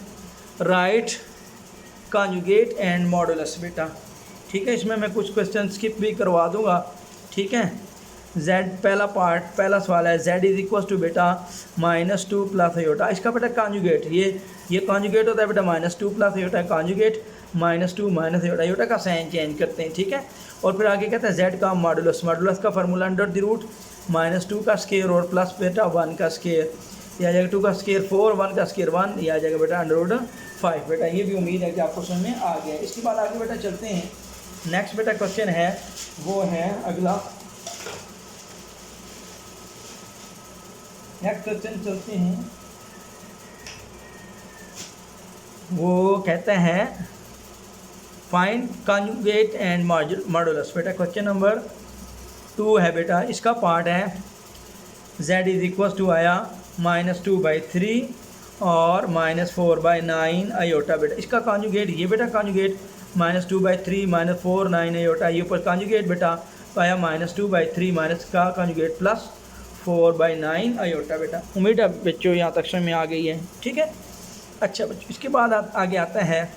right conjugate and modulus बेटा, ठीक है। इसमें मैं कुछ क्वेश्चन स्किप भी करवा दूंगा, ठीक है। z पहला पार्ट, पहला सवाल है z इज इक्वल टू बेटा -2 प्लस अयोटा। इसका बेटा कॉन्जुगेट, ये कॉन्जुगेट होता है बेटा -2 plus iota conjugate, -2 minus iota, iota का साइन चेंज करते हैं, ठीक है। और फिर आगे कहते हैं z का मॉडुलस, मॉडुलस का फार्मूला अंडर द रूट -2 का स्केयर और प्लस बेटा 1 का स्केयर, ये आ जाएगा 2 का स्केयर 4, 1 का स्केयर 1, ये आ जाएगा बेटा अंडर 5 बेटा। ये भी उम्मीद है कि आपको समझ में आ गया। इसके बाद आगे बेटा चलते हैं। नेक्स्ट बेटा क्वेश्चन है वो है अगला, नेक्स्ट क्वेश्चन चलते हैं। वो कहते हैं फाइंड कॉन्जुगेट एंड मॉडुलस बेटा। क्वेश्चन नंबर 2 है बेटा, इसका पार्ट है z इज इक्वल टू आया -2/3 और -4/9 अयोटा बेटा। इसका कॉन्जुगेट ये बेटा कॉन्जुगेट -2/3 -4 9 अयोटा, ये ऊपर कॉन्जुगेट बेटा आया -2/3 माइनस का कॉन्जुगेट प्लस 4/9 अयोटा बेटा। उम्मीद है बच्चों यहाँ तक समझ में आ गई है, ठीक है। अच्छा बच्चों, इसके बाद आगे आता है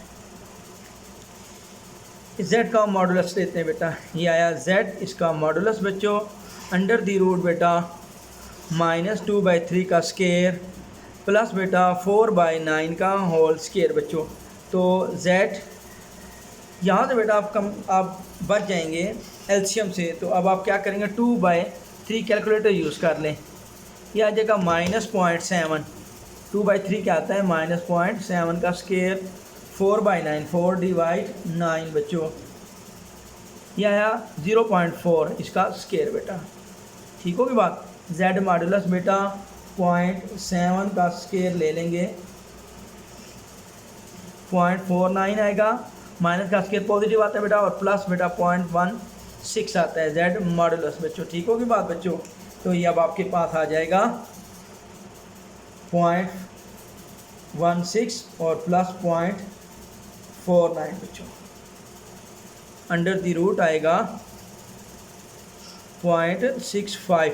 z का मॉडुलस लेते हैं बेटा। ये आया z, इसका मॉडुलस बच्चों अंडर दी रूट बेटा -2/3 का स्केयर प्लस बेटा 4/9 का होल स्केयर बच्चों। तो z यहाँ से बेटा आप बच जाएंगे एलसीएम से, तो अब आप क्या करेंगे 2/3 कैलकुलेटर यूज़ कर लें, यह आ जाएगा -0.7, 2/3 क्या आता है -0.7 का स्केयर 4/9, 4/9 बच्चों, यह आया 0.4 इसका स्केयर बेटा, ठीक होगी बात। z मॉडुलस बेटा 0.7 का स्केयर ले लेंगे, 0.49 आएगा, माइनस का स्केयर पॉजिटिव आता है बेटा और प्लस बेटा 0.16 आता है z मॉडुलस बच्चों, ठीक होगी बात बच्चों। तो ये अब आपके पास आ जाएगा 0.16 और प्लस 0.49 बच्चों, अंडर द रूट आएगा 0.65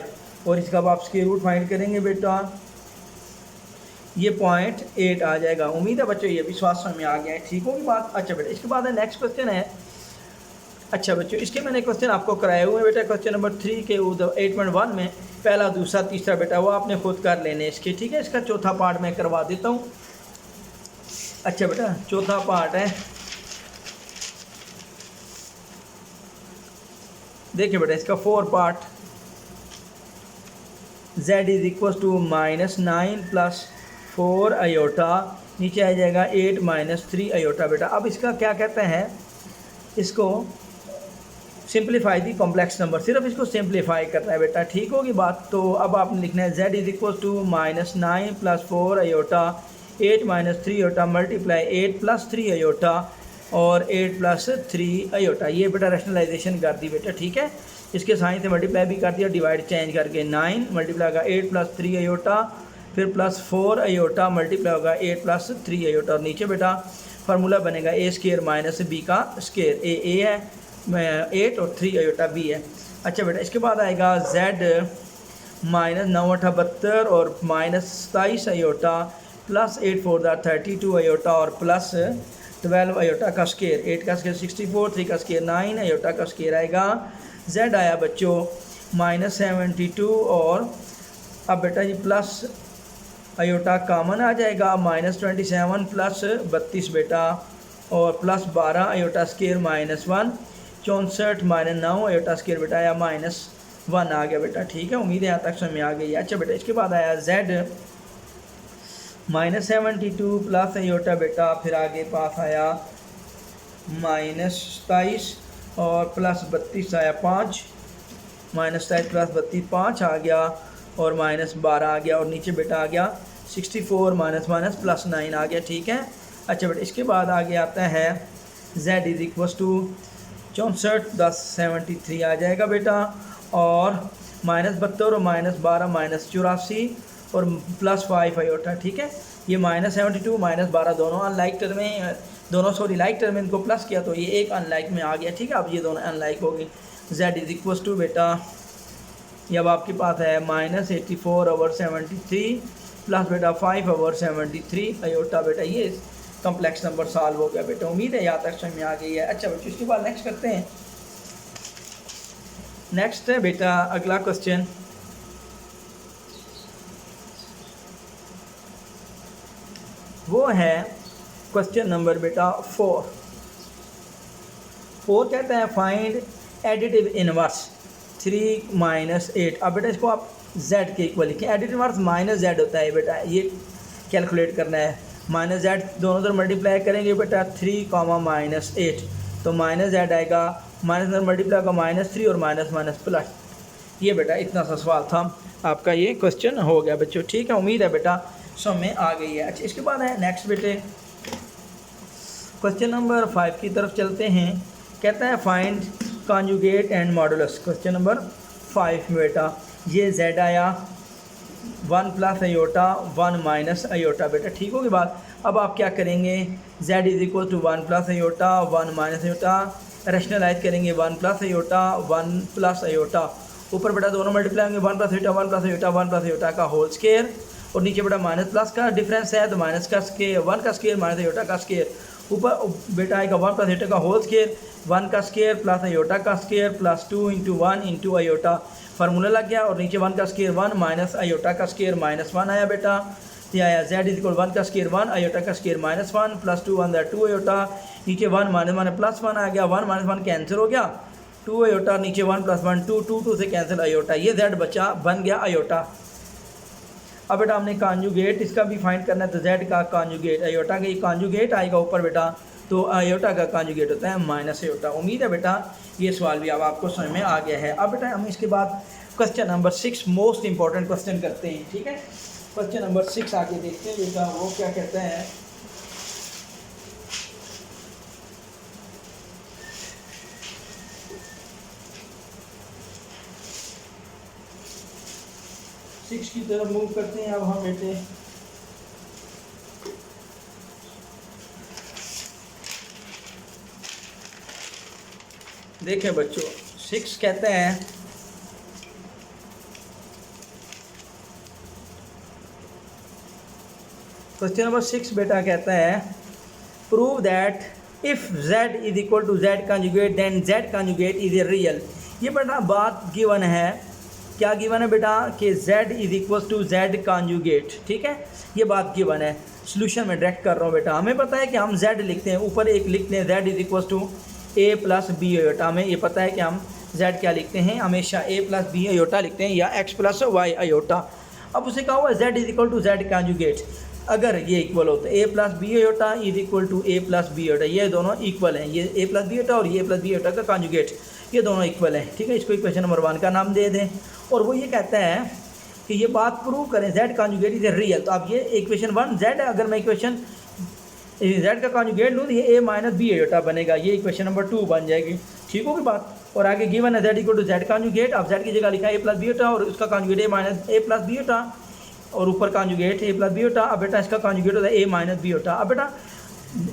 और इसका अब आप स्क्वायर रूट फाइंड करेंगे बेटा, ये 0.8 आ जाएगा। उम्मीद है बच्चों ये भी स्वास्थ्य में आ गया है, ठीक होगी बात। अच्छा बेटा, इसके बाद है नेक्स्ट क्वेश्चन है। अच्छा बच्चों, इसके मैंने क्वेश्चन आपको कराए हुए हैं बेटा, क्वेश्चन नंबर 3 के 8.1 में पहला दूसरा तीसरा बेटा वो आपने खुद कर लेने इसके, ठीक है। इसका चौथा पार्ट मैं करवा देता हूँ। अच्छा बेटा, चौथा पार्ट है, देखिए बेटा इसका 4 part, z is equal to -9 plus 4 iota, नीचे आ जाएगा 8 - 3 अयोटा बेटा। अब इसका क्या कहते हैं, इसको सिंप्लीफाई दी कॉम्प्लेक्स नंबर, सिर्फ इसको सिंप्लीफाई करना है बेटा, ठीक होगी बात। तो अब आपने लिखना है z is equal to -9 plus 4 iota 8 - 3 iota multiply 8 + 3 iota और 8 + 3 अयोटा। ये बेटा रैशनलाइजेशन कर दी बेटा, ठीक है। इसके साइन से मल्टीप्लाई भी कर दिया, डिवाइड चेंज करके 9 मल्टीप्लाई होगा 8 + 3 अयोटा, फिर प्लस 4 अयोटा मल्टीप्लाई होगा 8 + 3 अयोटा और नीचे बेटा फार्मूला बनेगा a स्केयर माइनस b का स्केयर, a है 8 और 3 अयोटा b है। अच्छा बेटा, इसके बाद आएगा z -9 और -27 अयोटा प्लस 8 4 32 अयोटा और प्लस 12 अयोटा का स्केयर, 8 का स्केयर 64, 3 का स्केयर 9 अयोटा का स्केयर आएगा। z आया बच्चों -72 और अब बेटा ये प्लस अयोटा कामन आ जाएगा, -27 प्लस 32 बेटा और plus 12 iota square -1, 64 -9 iota square बेटा आया -1 आ गया बेटा, ठीक है। उम्मीद है यहाँ तक समझ में आ गई है। अच्छा बेटा, इसके बाद आया z -72 प्लस अयोटा बेटा, फिर आगे पास आया -27 और प्लस 32 आया 5, -27 प्लस 32 5 आ गया और -12 आ गया और नीचे बेटा आ गया 64 माइनस माइनस प्लस 9 आ गया, ठीक है। अच्छा बेटा इसके बाद आगे आता है z इज इक्वल टू 64 10 73 आ जाएगा बेटा, और -72 और -12 -84 और +5 आयोटा, ठीक है। ये -72 -12 दोनों अनलाइक टर्म में, दोनों सॉरी लाइक टर्म में, इनको प्लस किया तो ये एक अनलाइक में आ गया, ठीक है। अब ये दोनों अनलाइक हो गई। z इज इक्वल टू बेटा ये अब आपके पास है -84/73 प्लस बेटा 5/73 आयोटा। बेटा ये कम्प्लेक्स नंबर सॉल्व हो गया बेटा। उम्मीद है यहाँ तक समझ में आ गई है। अच्छा बच्चों इसके बाद नेक्स्ट करते हैं। नेक्स्ट है बेटा अगला क्वेश्चन, वो है क्वेश्चन नंबर बेटा 4 कहता है फाइंड एडिटिव इनवर्स 3 - 8। अब बेटा इसको आप z के इक्वल लिखें। एडिटिव इनवर्स -z होता है बेटा, ये कैलकुलेट करना है। -z दोनों तरफ मल्टीप्लाई करेंगे बेटा 3, -8 तो -z आएगा, माइनस मल्टीप्लाई का -3 और माइनस माइनस प्लस। ये बेटा इतना सा सवाल था आपका, ये क्वेश्चन हो गया बच्चों, ठीक है। उम्मीद है बेटा समझ में आ गई है। अच्छा इसके बाद है नेक्स्ट बेटे क्वेश्चन नंबर 5 की तरफ चलते हैं। कहता है find conjugate and modulus. Question number 5 में बेटा ये z आया 1 प्लस आयोटा 1 माइनस आयोटा बेटा, ठीक होगी बात। अब आप क्या करेंगे, z is equal to 1 plus iota 1 minus iota, rationalise करेंगे 1 प्लस आयोटा 1 प्लस आयोटा, ऊपर बेटा दोनों मल्टीप्लाई होंगे 1 plus iota 1 plus iota 1 plus iota का होल स्क्वायर, और नीचे बेटा माइनस प्लस का डिफरेंस है तो माइनस का स्क्वायर 1 का स्क्वायर माइनस आयोटा का स्क्वायर, ऊपर बेटा आएगा 1 प्लस आयोटा का होल स्क्वायर 1 का स्क्वायर प्लस आयोटा का स्क्वायर प्लस 2 × 1 × आयोटा, फार्मूला लग गया। और नीचे 1 का स्क्वायर 1 माइनस आयोटा का स्क्वायर -1 आया बेटा। ये आया z इज इक्वल 1 का स्क्वायर 1 आयोटा का स्क्वायर -1 प्लस 2 1 2 आयोटा, नीचे 1 माइनस 1 प्लस 1 आ गया, 1 माइनस 1 कैंसिल हो गया 2 आयोटा, नीचे 1 प्लस 1 2 2 2 से कैंसिल आयोटा, ये z बचा बन गया आयोटा। अब बेटा हमने कॉन्जुगेट इसका भी फाइंड करना है, तो z का कॉन्जुगेट आयोटा का कॉन्जुगेट आएगा ऊपर बेटा, तो आयोटा का कॉन्जुगेट होता है माइनस आयोटा। उम्मीद है बेटा ये सवाल भी अब आपको समझ में आ गया है। अब बेटा हम इसके बाद question number 6 most important question करते हैं, ठीक है। क्वेश्चन नंबर 6 आगे देखते हैं बेटा, वो क्या कहता है। सिक्स की तरफ मूव करते हैं अब हम बेटे। देखें बच्चों 6 कहते हैं क्वेश्चन नंबर 6 बेटा कहता है prove that if z is equal to z conjugate then z conjugate is a real. ये बेटा बात गिवन है, क्या गिवन है बेटा कि z is equal to z conjugate, ठीक है। ये बात गिवन है, सोल्यूशन में डायरेक्ट कर रहा हूँ बेटा। हमें पता है कि हम z लिखते हैं, ऊपर एक लिखते हैं z is equal to a plus B iota. हमें ये पता है कि हम z क्या लिखते हैं, हमेशा a प्लस बी आयोटा लिखते हैं या x प्लस वाई आयोटा। अब उसे कहा हुआ z is equal to z conjugate, अगर ये इक्वल होता है a plus B iota is equal to a plus B iota, ये दोनों इक्वल हैं, ये a प्लस बी आयोटा और ये प्लस बी आयोटा का कॉन्जुगेट, ये दोनों इक्वल हैं, ठीक है। इसको इक्वेशन नंबर 1 का नाम दे दें, और वो ये कहता है कि ये बात प्रूव करें z कॉन्जुगेट इज रियल। तो अब ये इक्वेशन 1 z, अगर मैं इक्वेशन z का कॉन्जुगेट लूँ तो ये a माइनस बी आयोटा बनेगा, ये इक्वेशन नंबर 2 बन जाएगी, ठीक होगी बात। और आगे गिवन है z equal to z conjugate, अब z की जगह लिखा है a प्लस बी आयोटा और उसका conjugate a minus a plus B iota, और ऊपर conjugate a plus B iota. अब बेटा इसका कॉन्जुगेट होता है a माइनस बी आयोटा। अब बेटा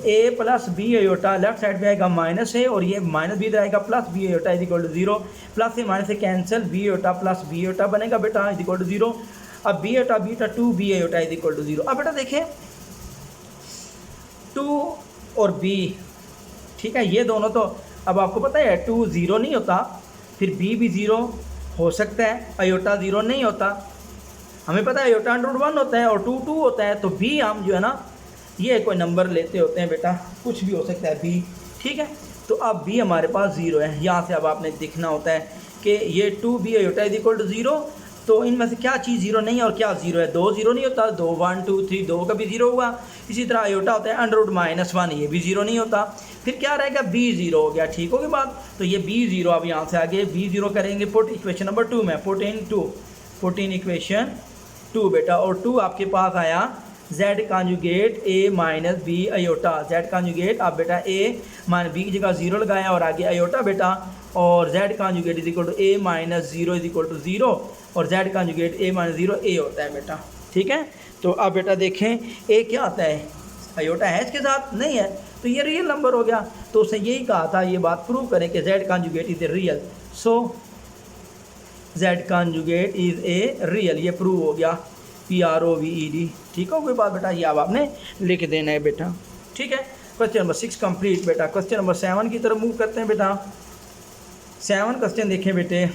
a plus B iota left side पे आएगा माइनस है, और ये माइनस बी आएगा plus B iota is equal to 0, plus से माइनस से cancel B iota plus B iota बनेगा बेटा इज इक्वल टू 0। अब B iota 2 B iota is equal to 0। अब बेटा देखें 2 और b, ठीक है, ये दोनों तो अब आपको पता है 2 0 नहीं होता, फिर b भी 0 हो सकता है, आयोटा 0 नहीं होता, हमें पता है आयोटा √1 होता है और 2 2 होता है, तो b हम जो है ना ये कोई नंबर लेते होते हैं बेटा, कुछ भी हो सकता है b, ठीक है। तो अब b हमारे पास 0 है, यहाँ से अब आपने देखना होता है कि ये 2b iota is equal to 0, तो इनमें से क्या चीज़ 0 नहीं है और क्या 0 है, 2 0 नहीं होता, 2 1 2 3 2 का भी 0 हुआ। इसी तरह आयोटा होता है √-1, ये भी 0 नहीं होता, फिर क्या रहेगा b 0 हो गया, ठीक होगी बात। तो ये b 0 अब यहाँ से आगे b 0 करेंगे पुट इक्वेशन नंबर 2 में, पुट इन इक्वेशन 2 बेटा, और 2 आपके पास आया z conjugate a minus B iota, z conjugate आप बेटा a माइनस बी की जगह 0 लगाया और आगे अयोटा बेटा, और z conjugate is equal to a minus 0 is equal to 0, और z conjugate a minus 0 a होता है बेटा। ठीक है, तो अब बेटा देखें a क्या आता है, अयोटा है इसके साथ, नहीं है, तो ये रियल नंबर हो गया। तो उसने यही कहा था, ये बात प्रूव करें कि z conjugate is a real, so z conjugate is a real, ये प्रूव हो गया, PROVED। ठीक हो कोई बात बेटा, ये अब आपने लिख देना है बेटा। ठीक है, क्वेश्चन नंबर 6 कंप्लीट बेटा। क्वेश्चन नंबर 7 की तरफ मूव करते हैं बेटा। 7 क्वेश्चन देखें बेटे।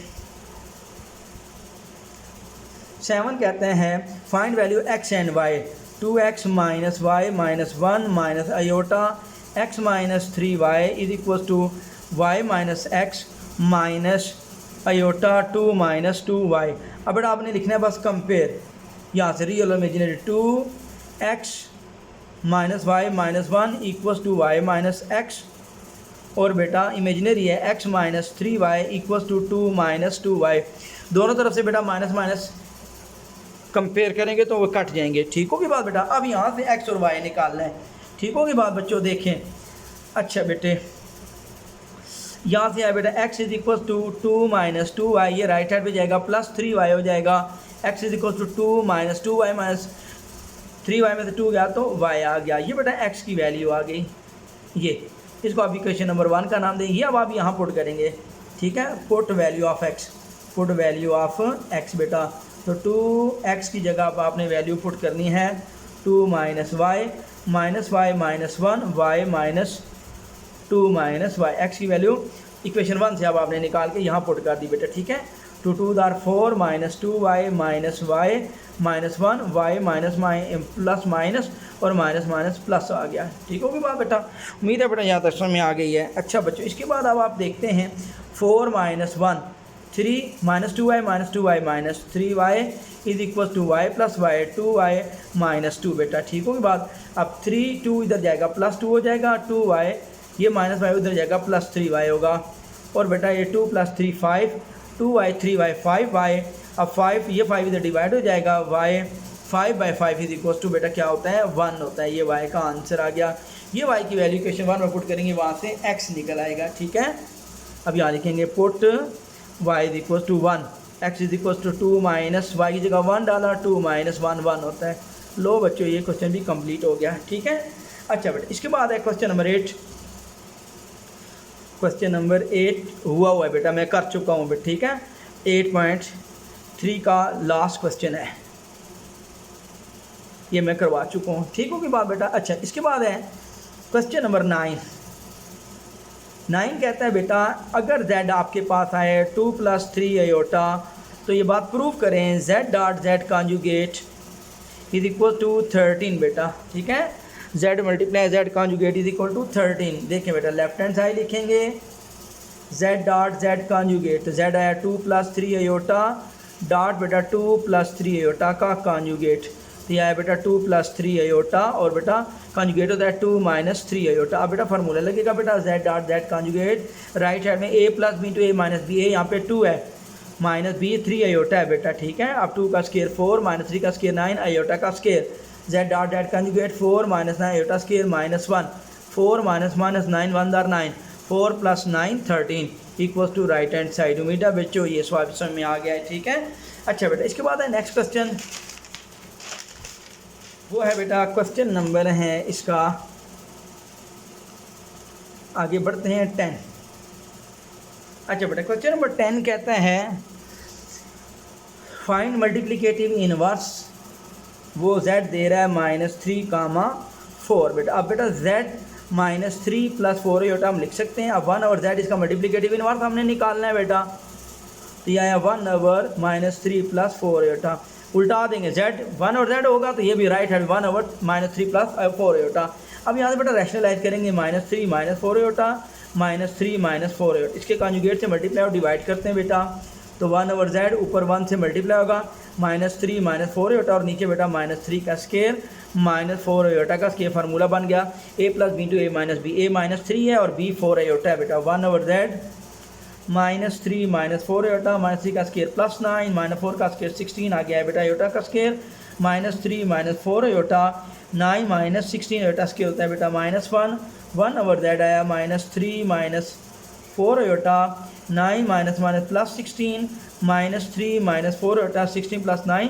7 कहते हैं find value x and y, 2x minus Y minus 1 minus अयोटा x minus 3y is equal to y minus x minus iota 2 minus 2y। अब बेटा आपने लिखना है बस कंपेयर, यहाँ से रियल और imaginary, 2x minus Y minus 1 equals to Y minus X, और बेटा इमेजिनरी है x minus 3y equals to 2 minus 2y। दोनों तरफ से बेटा माइनस माइनस कंपेयर करेंगे तो वो कट जाएंगे। ठीक होगी बात बेटा। अब यहाँ से x और y निकालना है। ठीक होगी बात बच्चों, देखें। अच्छा बेटे, यहाँ से आया बेटा x is equal to 2 minus 2y, ये राइट हैंड पे जाएगा, प्लस 3y हो जाएगा। x is equal to 2 minus 2y minus 3y में से 2 गया तो y आ गया। ये बेटा x की वैल्यू आ गई, ये इसको आप इक्वेशन नंबर 1 का नाम दें। ये अब आप यहाँ पुट करेंगे। ठीक है, put value of x, put value of x बेटा। तो 2x की जगह अब आपने वैल्यू पुट करनी है 2 minus Y minus 1 y minus 2 minus Y. X की वैल्यू इक्वेशन 1 से अब आपने निकाल के यहाँ पुट कर दी बेटा। ठीक है, 2 2 4 minus 2y minus Y minus 1 y minus plus minus और माइनस माइनस प्लस आ गया। ठीक होगी बात बेटा, उम्मीद है बेटा यहाँ तक समझ में आ गई है। अच्छा बच्चों, इसके बाद अब आप देखते हैं 4 minus 1 3 minus 2y minus 2y minus 3y is equal to y plus Y 2y minus 2 बेटा। ठीक होगी बात। अब 3 2 इधर जाएगा प्लस 2 हो जाएगा, 2y ये माइनस वाई उधर जाएगा प्लस 3y होगा, और बेटा ये 2 प्लस 3 5 2y 3y 5y। अब 5 ये 5 इधर डिवाइड हो जाएगा, y 5/5 इज इक्वल टू बेटा क्या होता है 1 होता है। ये y का आंसर आ गया। ये y की वैल्यू इक्वेशन 1 में पुट करेंगे, वहाँ से x निकल आएगा। ठीक है, अब यहाँ लिखेंगे put y is equal to 1, x is equal to 2 minus y की जगह 1 डाला, 2 माइनस 1 1 होता है। लो बच्चों, ये क्वेश्चन भी कंप्लीट हो गया। ठीक है, अच्छा बेटा, इसके बाद है क्वेश्चन नंबर 8। क्वेश्चन नंबर 8 हुआ है बेटा, मैं कर चुका हूँ बेटा। ठीक है, 8.3 का लास्ट क्वेश्चन है, ये मैं करवा चुका हूँ। ठीक होगी बात बेटा। अच्छा, इसके बाद है क्वेश्चन नंबर 9। 9 कहता है बेटा अगर z आपके पास आए 2 प्लस 3 अयोटा, तो ये बात प्रूव करें z dot z conjugate is equal to 13 बेटा। ठीक है, z multiply z conjugate is equal to 13। देखें बेटा, लेफ्ट हैंड साइड लिखेंगे z डॉट z कॉन्जुगेट, तो z आया 2 प्लस 3 अयोटा डॉट बेटा 2 प्लस 3 अयोटा का कॉन्जुगेट, तो यह आया बेटा 2 प्लस 3 अयोटा, और बेटा कॉन्जुगेट होता है 2 माइनस 3 अयोटा। अब बेटा फार्मूला लगेगा बेटा z dot z conjugate, right hand में a plus B to a minus B, a यहाँ पे 2 है माइनस बी 3 अयोटा है बेटा। ठीक है, अब 2 का स्केयर 4 माइनस 3 का स्केयर 9 अयोटा का स्केयर, z dot z conjugate 4 minus 9 iota square minus 1, 4 minus minus 9 1 दार 9, 4 plus 9 13 equals to right hand side. उम्मीद है बच्चों ये सवाल समझ में आ गया है। ठीक है, अच्छा बेटा, इसके बाद है नेक्स्ट क्वेश्चन, वो है बेटा क्वेश्चन नंबर है इसका, आगे बढ़ते हैं 10। अच्छा बेटा, क्वेश्चन नंबर 10 कहता है फाइंड मल्टीप्लिकेटिव इनवर्स, वो z दे रहा है -3, 4 बेटा। अब बेटा z -3 प्लस 4 अयोटा हम लिख सकते हैं। अब 1 ओवर z इसका मल्टीप्लिकेटिव इनवर्स हमने निकालना है बेटा, तो यह आया 1 ओवर -3 प्लस 4 अयोटा। उल्टा देंगे, z 1 और z होगा तो ये भी right hand 1 over -3 plus 4 iota. अब यहाँ से बेटा रैशनलाइज करेंगे, -3 माइनस 4 अयोटा -3 माइनस 4 अयोटा, इसके कॉन्जुगेट से मल्टीप्लाई और डिवाइड करते हैं बेटा, तो 1 ओवर z ऊपर 1 से मल्टीप्लाई होगा, -3 माइनस 4 अयोटा, और नीचे बेटा -3 का स्केयर -4 अयोटा का स्केयर। फार्मूला बन गया a plus B to a minus B, a -3 है और b 4 अयोटा है बेटा। 1 ओवर z -3 -4 आयोटा, -3 का स्केयर +9 -4 का स्केयर 16 आ गया है बेटा आयोटा का स्केयर। -3 -4 आयोटा 9 -16 आयोटा स्केयर होता है बेटा -1 1 ओवर दैट आया -3 -4 आयोटा 9 -16 -3 -4 आयोटा 16 + 9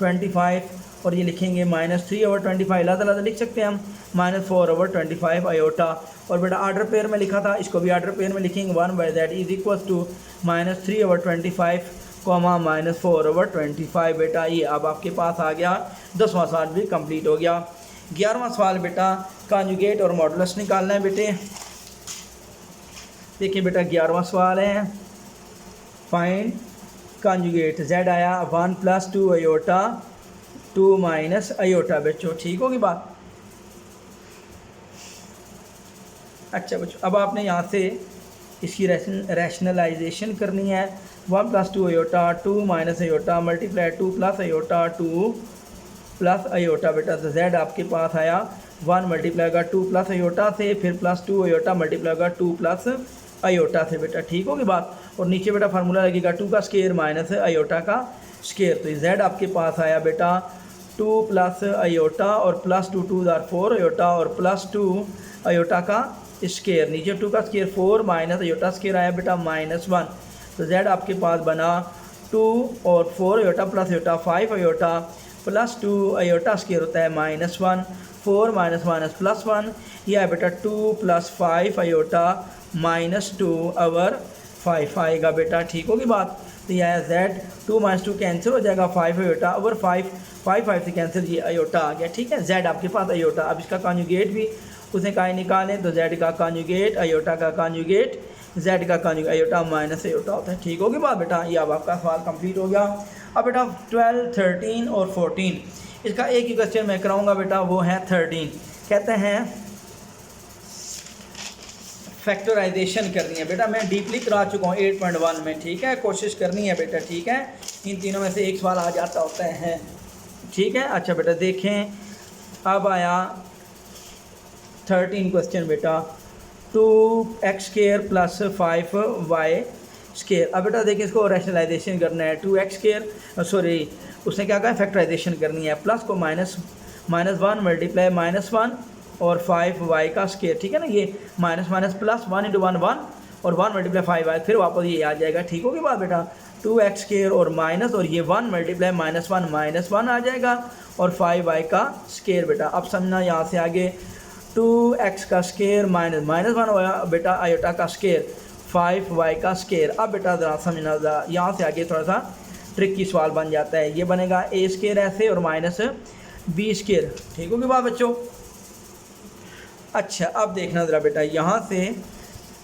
25 और ये लिखेंगे -3 ओवर 25 अलग लिख सकते हैं हम -4 ओवर 25 आयोटा। और बेटा आर्डर पेयर में लिखा था, इसको भी आर्डर पेयर में लिखेंगे 1 by that is equal to -3 over 25 -4 over 25 बेटा। ये अब आपके पास आ गया 10वां सवाल भी कंप्लीट हो गया। 11वां सवाल बेटा कॉन्जुगेट और मॉडुलस निकालना है बेटे। देखिए बेटा 11वां सवाल है फाइंड कॉन्जुगेट। z आया 1 + 2 आयोटा 2 माइनस आयोटा बच्चों, ठीक होगी बात। अच्छा बच्चों अब आपने यहाँ से इसकी रैशनलाइजेशन करनी है। 1 + 2 iota 2 minus iota multiply 2 + iota 2 plus iota बेटा। तो z आपके पास आया 1 मल्टीप्लाई का 2 + आयोटा से, फिर +2 आयोटा मल्टीप्लाई का 2 + आयोटा से बेटा, ठीक होगी बात। और नीचे बेटा फार्मूला लगेगा 2 का स्केयर माइनस आयोटा का स्केयर। तो z आपके पास आया बेटा 2 + आयोटा और +2 2 4 आयोटा और +2 आयोटा का स्केयर। नीचे 2 का स्केयर 4 माइनस आयोटा स्केयर आया बेटा -1। तो z आपके पास बना 2 और 4 iota plus iota 5 iota +2 iota square होता है -1 4 - +1 यह है बेटा 2 + 5 आयोटा -2 ओवर 5 आएगा बेटा, ठीक होगी बात। तो यह है z 2 - 2 कैंसिल हो जाएगा 5 आयोटा ओवर 5 5 से कैंसिल ये आयोटा आ गया, ठीक है। z आपके पास आयोटा। अब इसका कॉन्जुगेट भी उसने कहा निकालें तो z का कॉन्जुगेट आयोटा का कॉन्जुगेट z का कॉन्जुगेट आयोटा माइनस आयोटा होता है, ठीक होगी बात बेटा। ये अब आपका सवाल कंप्लीट हो गया। अब बेटा 12 13 और 14 इसका एक ही क्वेश्चन मैं कराऊंगा बेटा, वो है 13। कहते हैं फैक्टराइजेशन करनी है बेटा। मैं डीपली करा चुका हूँ 8.1 में, ठीक है। कोशिश करनी है बेटा, ठीक है। इन तीनों में से एक सवाल आ जाता होता है, ठीक है। अच्छा बेटा देखें अब आया 13 क्वेश्चन बेटा 2x² + 5y²। अब बेटा देखिए इसको रैशनलाइजेशन करना है। 2x² सॉरी उसने क्या कहा फैक्टराइजेशन करनी है। प्लस को -1 मल्टीप्लाई -1 और 5y का स्केयर, ठीक है ना। ये माइनस प्लस 1 × 1 1 और 1 मल्टीप्लाई 5y फिर वापस ये आ जाएगा, ठीक होगी बात बेटा। 2x² और माइनस और ये 1 मल्टीप्लाई -1 -1 आ जाएगा और 5y का स्केयर बेटा। अब समझना यहाँ से आगे 2x का स्केयर -1 होया बेटा आयोटा का स्केयर 5y का स्केयर। अब बेटा ज़रा समझना ज़रा यहाँ से आगे थोड़ा सा ट्रिकी सवाल बन जाता है। ये बनेगा a² ऐसे और -b², ठीक होगी बात बच्चों। अच्छा अब देखना ज़रा बेटा यहाँ से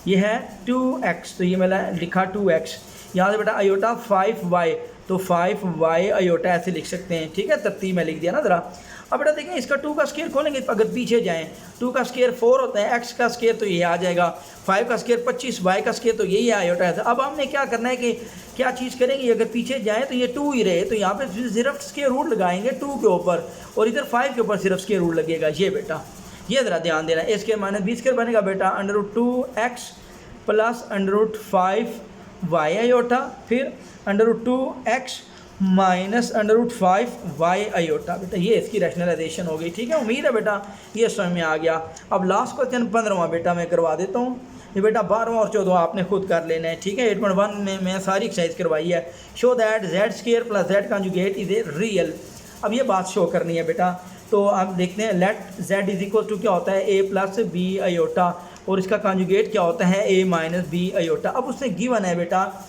ये है 2x, तो ये मैंने लिखा 2x। यहाँ से बेटा आयोटा 5y, तो 5y आयोटा ऐसे लिख सकते हैं, ठीक है। तरतीब में लिख दिया ना ज़रा। अब बेटा देखें इसका 2 का स्केयर खोलेंगे, अगर पीछे जाएं 2 का स्केयर 4 होता है, x का स्केयर तो ये आ जाएगा, 5 का स्केयर 25, y का स्केयर तो यही आयोटा है। अब हमने क्या करना है कि क्या चीज़ करेंगे, अगर पीछे जाएँ तो ये 2 ही रहे, तो यहाँ पे सिर्फ स्केयर रूट लगाएंगे 2 के ऊपर और इधर 5 के ऊपर सिर्फ स्केयर रूट लगेगा। ये बेटा ये ज़रा ध्यान देना है। a² - b² बनेगा बेटा √2x + √5y आयोटा, फिर √2x - √5y आयोटा बेटा। ये इसकी रैशनलाइजेशन हो गई, ठीक है। उम्मीद है बेटा ये समझ में आ गया। अब लास्ट क्वेश्चन 15वां बेटा मैं करवा देता हूँ। ये बेटा 12वां और 14वां आपने खुद कर लेना है, ठीक है। 8.1 में मैं सारी एक्सरसाइज करवाई है। Show that z² + z conjugate is a real. अब ये बात शो करनी है बेटा, तो आप देखते हैं लेट z = क्या होता है a + b आयोटा और इसका कॉन्जुगेट क्या होता है a - b आयोटा। अब उससे गिवन है बेटा,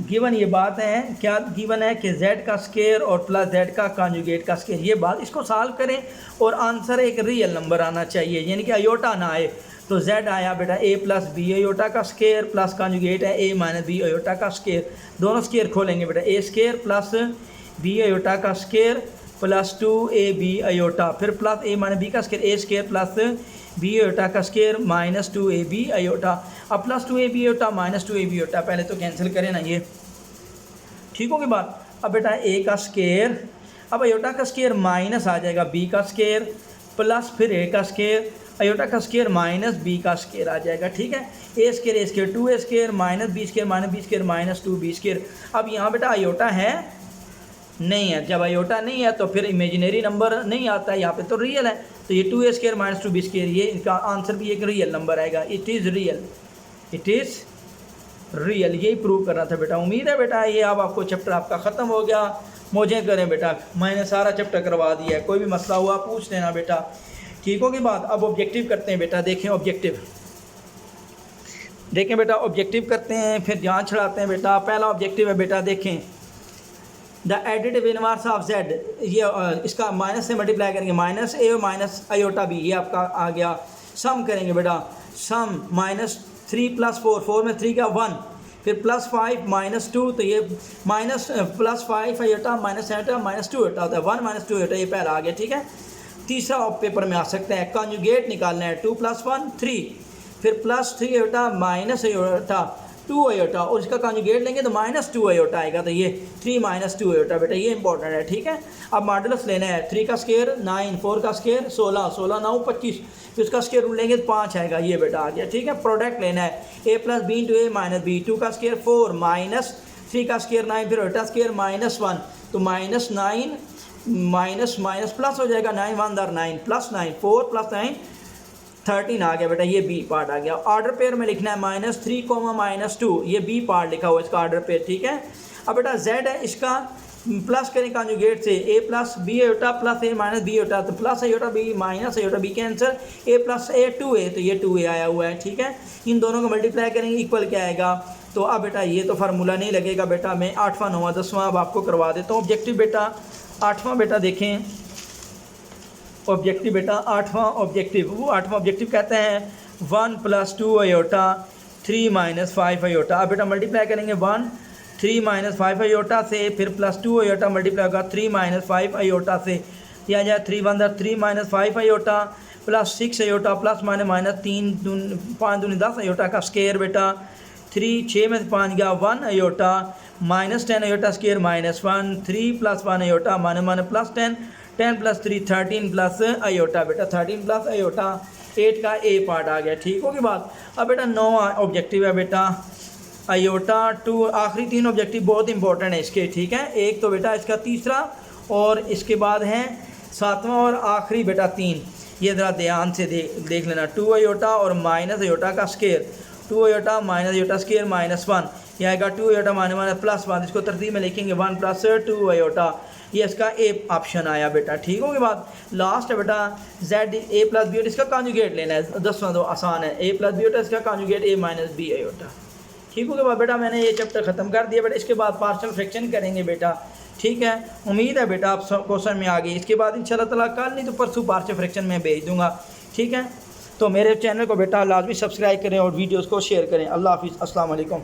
गिवन ये बात है, क्या गिवन है कि z का स्केयर और प्लस z का कॉन्जुगेट का स्केयर। ये बात इसको सॉल्व करें और आंसर एक रियल नंबर आना चाहिए, यानी कि आयोटा ना आए। तो z आया बेटा a + b आयोटा का स्केयर प्लस कॉन्जुगेट है a - b आयोटा का स्केयर। दोनों स्केयर खोलेंगे बेटा, a² + b आयोटा का स्केयर प्लस 2ab आयोटा, फिर प्लस a - b का स्केयर a² + b आयोटा का स्केयर -2ab आयोटा। अब plus 2ab iota -2ab iota पहले तो कैंसिल करें ना ये, ठीक होगी बात। अब बेटा a का स्केयर, अब आयोटा का स्केयर माइनस आ जाएगा b का स्केयर प्लस फिर a का स्केयर आयोटा का स्केयर माइनस बी का स्केयर आ जाएगा, ठीक है। A square 2a² minus B square minus 2b²। अब यहाँ बेटा आयोटा है नहीं है, जब आयोटा नहीं है तो फिर इमेजिनरी नंबर नहीं आता है, यहाँ पे तो रियल है, तो ये 2a² माइनस 2b², ये इनका आंसर भी एक रियल नंबर आएगा। इट इज़ रियल, यही प्रूव करना था बेटा। उम्मीद है बेटा ये अब आपको चैप्टर आपका ख़त्म हो गया। मुझे करें बेटा, मैंने सारा चैप्टर करवा दिया है, कोई भी मसला हुआ पूछ लेना बेटा, ठीक होगी बात। अब ऑब्जेक्टिव करते हैं बेटा, देखें ऑब्जेक्टिव, देखें बेटा ऑब्जेक्टिव करते हैं, फिर जांच छड़ाते हैं बेटा। पहला ऑब्जेक्टिव है बेटा, देखें the additive inverse of Z, ये इसका माइनस से मल्टीप्लाई करेंगे, माइनस ए माइनस आयोटा बी, ये आपका आ गया। सम करेंगे बेटा, सम -3 + 4, 4 में 3 का 1, फिर +5 -2, तो ये minus +5 iota minus iota -2 iota होता है, 1 - 2 आयोटा, ये पहला आ गया, ठीक है। तीसरा पेपर में आ सकते हैं, कॉन्जुगेट निकालना है, 2 + 1 3, फिर +3 आयोटा माइनस आयोटा 2 आयोटा, और इसका कॉन्जुगेट लेंगे तो -2 आयोटा आएगा, तो ये 3 - 2 आयोटा बेटा, ये इंपॉर्टेंट है, ठीक है। अब मॉडुलस लेना है, 3 का स्केयर 9, 4 का स्केयर 16, 16 9 25, फिर उसका स्केयर रूट लेंगे तो 5 आएगा, ये बेटा आ गया, ठीक है। प्रोडक्ट लेना है, a + b × a - b, 2 का स्केयर 4 माइनस 3 का स्केयर 9, फिर आयोटा स्केयर -1, तो -9 माइनस माइनस प्लस हो जाएगा, 9 1 9 +9 4 + 9 13 आ गया बेटा, ये बी पार्ट आ गया। ऑर्डर पेयर में लिखना है -3, -2, ये बी पार्ट लिखा हुआ है इसका ऑर्डर पेयर, ठीक है। अब बेटा जेड है, इसका प्लस करें कॉन्जुगेट से, a + b आयोटा + a - b आयोटा, तो plus iota b minus iota b के आंसर a + a 2a, तो ये 2a आया हुआ है, ठीक है। इन दोनों को मल्टीप्लाई करेंगे, इक्वल क्या आएगा, तो अब बेटा ये तो फार्मूला नहीं लगेगा बेटा, मैं 8वां 9वां 10वां अब आपको करवा देता हूँ ऑब्जेक्टिव बेटा। 8वां बेटा देखें ऑब्जेक्टिव बेटा, 8वां ऑब्जेक्टिव, वो 8वां ऑब्जेक्टिव कहते हैं 1 + 2 आयोटा 3 - 5 आयोटा। अब बेटा मल्टीप्लाई करेंगे 1 3 - 5 आयोटा से, फिर +2 आयोटा मल्टीप्लाई होगा 3 - 5 आयोटा से, यह आ जाए 3 1 3 - 5 आयोटा +6 आयोटा +- 3 5 दूनी 10 आयोटा का स्केयर बेटा, 3 6 में 5 गया 1 iota -10 iota square -1, 3 + 1 iota -10 10 + 3 13 + iota बेटा, 13 + आयोटा, 8 का ए पार्ट आ गया, ठीक होगी बात। अब बेटा 9वां ऑब्जेक्टिव है बेटा, आयोटा 2, आखिरी 3 ऑब्जेक्टिव बहुत इंपॉर्टेंट है इसके, ठीक है। एक तो बेटा इसका तीसरा, और इसके बाद है 7वां और आखिरी बेटा 3, ये ज़रा ध्यान से देख लेना। 2 आयोटा और माइनस आयोटा का square, 2 iota minus iota square -1, यह आएगा 2 आयोटा -1, इसको तरतीब में लिखेंगे 1 + 2 आयोटा, ये इसका ए ऑप्शन आया बेटा, ठीक होगी बात। लास्ट है बेटा जेड a + b, इसका कॉन्जुगेट लेना है, 10वां तो आसान है, a + b, इसका कॉन्जुगेट a - b आयोटा, ठीक होगा बात बेटा। मैंने ये चैप्टर ख़त्म कर दिया बेटा, इसके बाद पार्शियल फ्रैक्शन करेंगे बेटा, ठीक है। उम्मीद है बेटा आप सब क्वेश्चन में आ गई, इसके बाद इंशाल्लाह ताला कल नहीं तो परसों पार्शियल फ्रैक्शन में भेज दूँगा, ठीक है। तो मेरे चैनल को बेटा लाजमी सब्सक्राइब करें और वीडियोज़ को शेयर करें। अल्लाह हाफिज़, अस्सलाम वालेकुम।